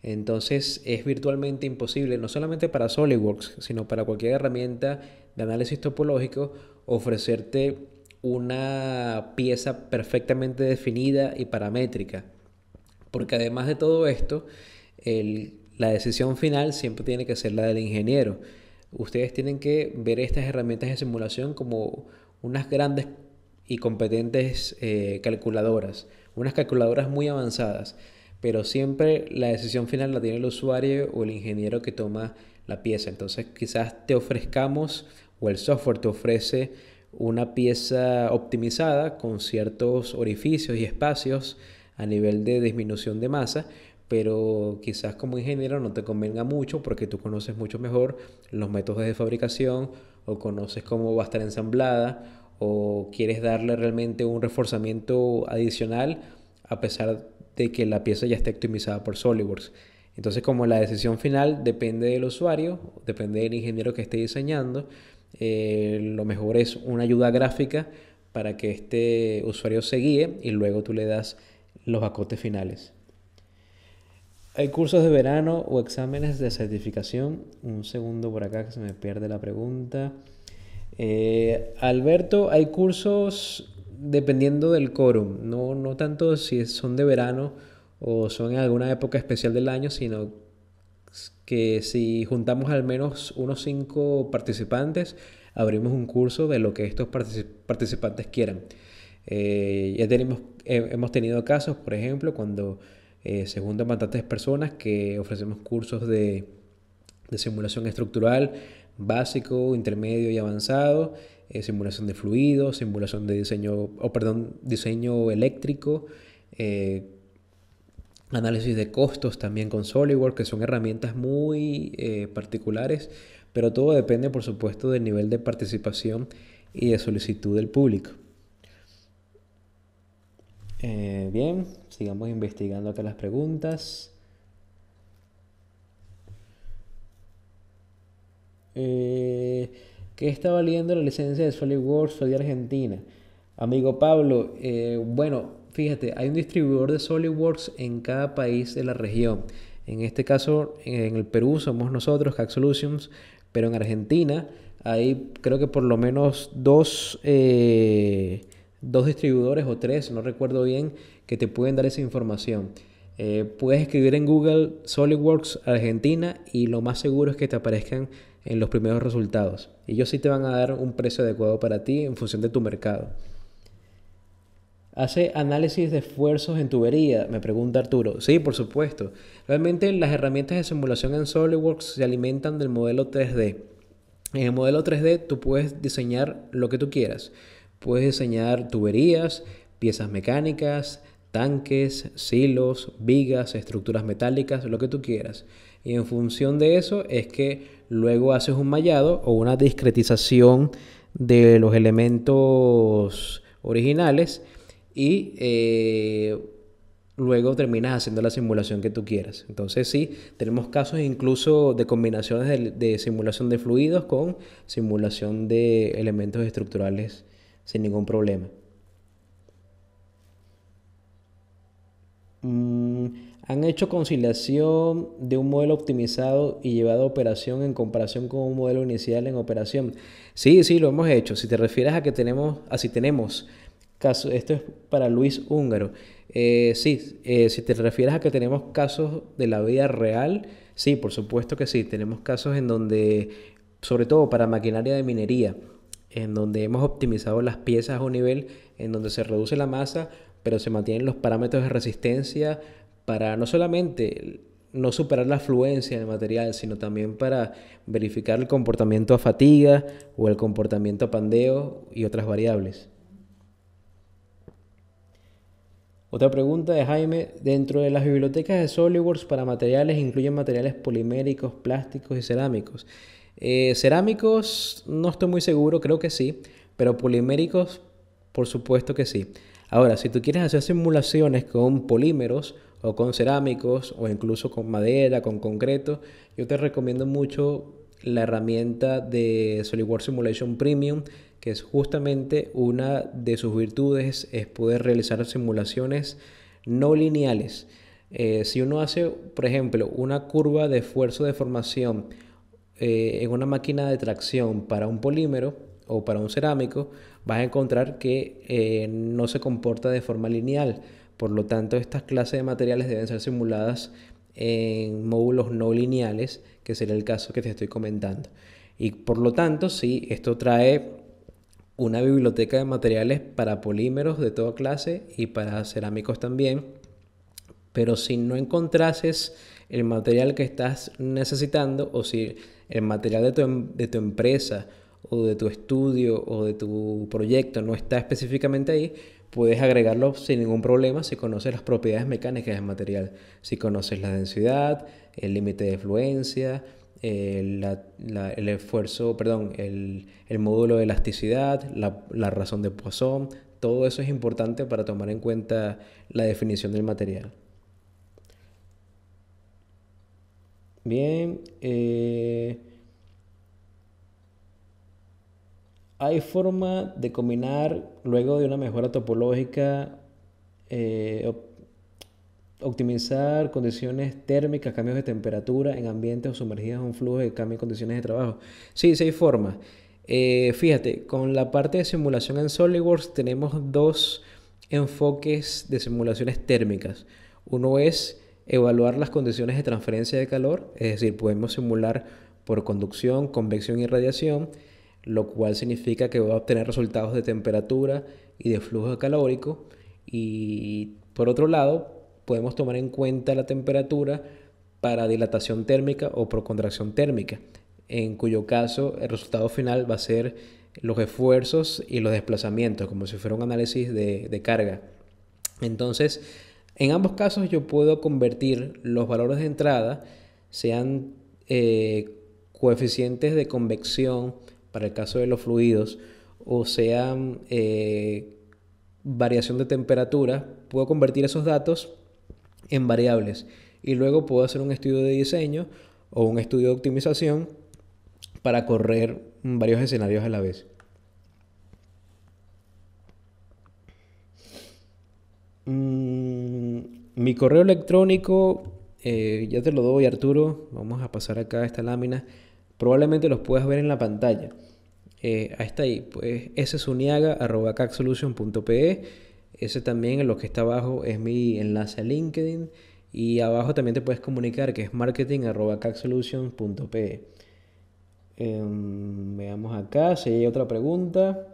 Entonces es virtualmente imposible, no solamente para SolidWorks, sino para cualquier herramienta de análisis topológico, ofrecerte una pieza perfectamente definida y paramétrica. Porque además de todo esto, la decisión final siempre tiene que ser la del ingeniero. Ustedes tienen que ver estas herramientas de simulación como unas grandes y competentes calculadoras, unas calculadoras muy avanzadas, pero siempre la decisión final la tiene el usuario o el ingeniero que toma la pieza. Entonces quizás te ofrezcamos o el software te ofrece una pieza optimizada con ciertos orificios y espacios a nivel de disminución de masa, pero quizás como ingeniero no te convenga mucho porque tú conoces mucho mejor los métodos de fabricación o conoces cómo va a estar ensamblada o quieres darle realmente un reforzamiento adicional a pesar de que la pieza ya esté optimizada por SolidWorks. Entonces, como la decisión final depende del usuario, depende del ingeniero que esté diseñando, lo mejor es una ayuda gráfica para que este usuario se guíe y luego tú le das los acotes finales. ¿Hay cursos de verano o exámenes de certificación? Un segundo por acá que se me pierde la pregunta. Alberto, hay cursos dependiendo del quórum, no tanto si son de verano o son en alguna época especial del año, sino que si juntamos al menos unos 5 participantes, abrimos un curso de lo que estos participantes quieran. Hemos tenido casos, por ejemplo, cuando se juntan bastantes personas que ofrecemos cursos de simulación estructural, básico, intermedio y avanzado, simulación de fluidos, simulación de diseño eléctrico, análisis de costos también con SolidWorks, que son herramientas muy particulares, pero todo depende, por supuesto, del nivel de participación y de solicitud del público. Bien, sigamos investigando acá las preguntas. ¿Qué está valiendo la licencia de SolidWorks Solid Argentina? Amigo Pablo, bueno, fíjate, hay un distribuidor de SolidWorks en cada país de la región. En este caso, en el Perú somos nosotros, CAD Solutions, pero en Argentina hay creo que por lo menos dos distribuidores o tres, no recuerdo bien, que te pueden dar esa información. Puedes escribir en Google SolidWorks Argentina y lo más seguro es que te aparezcan en los primeros resultados. Ellos sí te van a dar un precio adecuado para ti en función de tu mercado. ¿Hace análisis de esfuerzos en tubería? Me pregunta Arturo. Sí, por supuesto. Realmente las herramientas de simulación en SolidWorks se alimentan del modelo 3D. En el modelo 3D tú puedes diseñar lo que tú quieras. Puedes diseñar tuberías, piezas mecánicas, tanques, silos, vigas, estructuras metálicas, lo que tú quieras. Y en función de eso es que luego haces un mallado o una discretización de los elementos originales y luego terminas haciendo la simulación que tú quieras. Entonces sí, tenemos casos incluso de combinaciones de simulación de fluidos con simulación de elementos estructurales sin ningún problema. ¿Han hecho conciliación de un modelo optimizado y llevado a operación en comparación con un modelo inicial en operación? Sí, sí, lo hemos hecho. Si te refieres a que tenemos, si tenemos casos, esto es para Luis Húngaro. Sí, si te refieres a que tenemos casos de la vida real, sí, por supuesto que sí. Tenemos casos en donde, sobre todo para maquinaria de minería, en donde hemos optimizado las piezas a un nivel en donde se reduce la masa, pero se mantienen los parámetros de resistencia para no solamente no superar la fluencia del material, sino también para verificar el comportamiento a fatiga o el comportamiento a pandeo y otras variables. Otra pregunta de Jaime. Dentro de las bibliotecas de SolidWorks para materiales incluyen materiales poliméricos, plásticos y cerámicos. Cerámicos no estoy muy seguro, creo que sí, pero poliméricos por supuesto que sí. Ahora, si tú quieres hacer simulaciones con polímeros o con cerámicos o incluso con madera, con concreto, yo te recomiendo mucho la herramienta de SolidWorks Simulation Premium, que es justamente una de sus virtudes es poder realizar simulaciones no lineales. Si uno hace, por ejemplo, una curva de esfuerzo de formación en una máquina de tracción para un polímero o para un cerámico, vas a encontrar que no se comporta de forma lineal. Por lo tanto, estas clases de materiales deben ser simuladas en módulos no lineales, que sería el caso que te estoy comentando. Y por lo tanto, sí, esto trae una biblioteca de materiales para polímeros de toda clase y para cerámicos también. Pero si no encontrases el material que estás necesitando o si el material de tu empresa o de tu estudio o de tu proyecto no está específicamente ahí, puedes agregarlo sin ningún problema si conoces las propiedades mecánicas del material, si conoces la densidad, el límite de fluencia, el esfuerzo, perdón, el módulo de elasticidad, la razón de Poisson. Todo eso es importante para tomar en cuenta la definición del material. Bien, ¿hay forma de combinar luego de una mejora topológica, optimizar condiciones térmicas, cambios de temperatura en ambientes o sumergidos en un flujo de cambio en condiciones de trabajo? Sí, sí hay formas. Fíjate, con la parte de simulación en SolidWorks tenemos dos enfoques de simulaciones térmicas. Uno es evaluar las condiciones de transferencia de calor, es decir, podemos simular por conducción, convección y radiación, lo cual significa que voy a obtener resultados de temperatura y de flujo calórico. Y por otro lado, podemos tomar en cuenta la temperatura para dilatación térmica o procontracción térmica, en cuyo caso el resultado final va a ser los esfuerzos y los desplazamientos, como si fuera un análisis de carga. Entonces, en ambos casos yo puedo convertir los valores de entrada, sean coeficientes de convección para el caso de los fluidos, o sean variación de temperatura, puedo convertir esos datos en variables y luego puedo hacer un estudio de diseño o un estudio de optimización para correr varios escenarios a la vez. Mm, Mi correo electrónico, ya te lo doy, Arturo. Vamos a pasar acá a esta lámina. Probablemente los puedas ver en la pantalla. Ahí está ahí, pues ssuniaga@cacsolution.pe. Ese también, en lo que está abajo, es mi enlace a LinkedIn. Y abajo también te puedes comunicar, que es marketing@cacsolution.pe. Veamos acá si hay otra pregunta.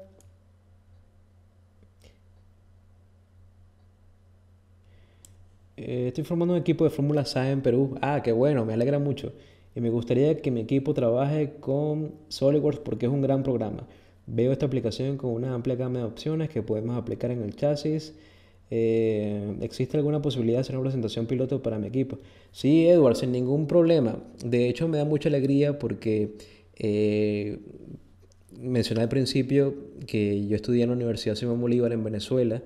Estoy formando un equipo de Fórmula SAE en Perú. Ah, qué bueno, me alegra mucho. Y me gustaría que mi equipo trabaje con SolidWorks porque es un gran programa. Veo esta aplicación con una amplia gama de opciones que podemos aplicar en el chasis. ¿Existe alguna posibilidad de hacer una presentación piloto para mi equipo? Sí, Edward, sin ningún problema. De hecho, me da mucha alegría porque eh, mencioné al principio que yo estudié en la Universidad Simón Bolívar en Venezuela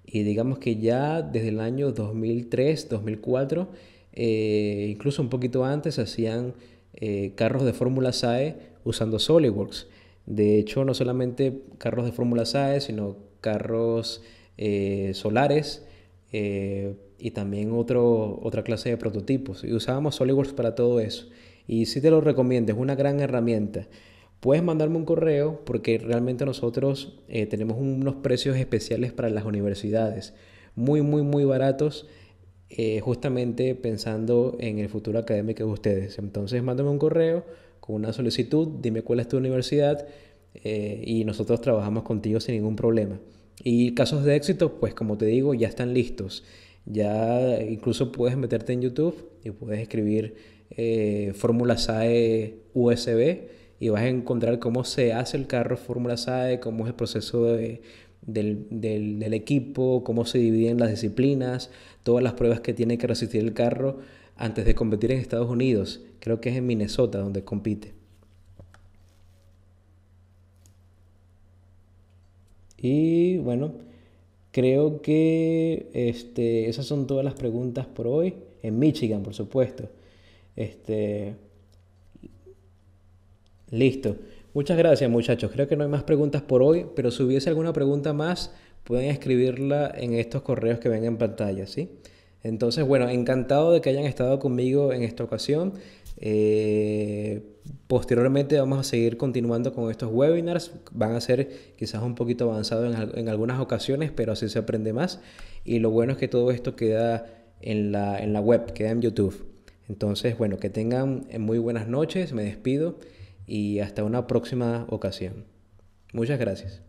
y digamos que ya desde el año 2003, 2004, incluso un poquito antes, hacían carros de Fórmula SAE usando SolidWorks. De hecho, no solamente carros de Fórmula SAE, sino carros solares y también otra clase de prototipos. Y usábamos SolidWorks para todo eso. Y sí te lo recomiendo, es una gran herramienta. Puedes mandarme un correo porque realmente nosotros tenemos unos precios especiales para las universidades, muy, muy, muy baratos, justamente pensando en el futuro académico de ustedes. Entonces, mándame un correo con una solicitud, dime cuál es tu universidad y nosotros trabajamos contigo sin ningún problema. Y casos de éxito, pues como te digo, ya están listos. Ya incluso puedes meterte en YouTube y puedes escribir Fórmula SAE USB y vas a encontrar cómo se hace el carro Fórmula SAE, cómo es el proceso del equipo, cómo se dividen las disciplinas, todas las pruebas que tiene que resistir el carro antes de competir en Estados Unidos. Creo que es en Minnesota donde compite. Y bueno, creo que esas son todas las preguntas por hoy. En Michigan, por supuesto. Este, Listo. Muchas gracias, muchachos. Creo que no hay más preguntas por hoy, pero si hubiese alguna pregunta más, pueden escribirla en estos correos que ven en pantalla, ¿sí? Entonces, bueno, encantado de que hayan estado conmigo en esta ocasión. Eh, Posteriormente vamos a seguir continuando con estos webinars. Van a ser quizás un poquito avanzados en algunas ocasiones, pero así se aprende más. Y lo bueno es que todo esto queda en la web, queda en YouTube. Entonces, bueno, que tengan muy buenas noches. Me despido y hasta una próxima ocasión. Muchas gracias.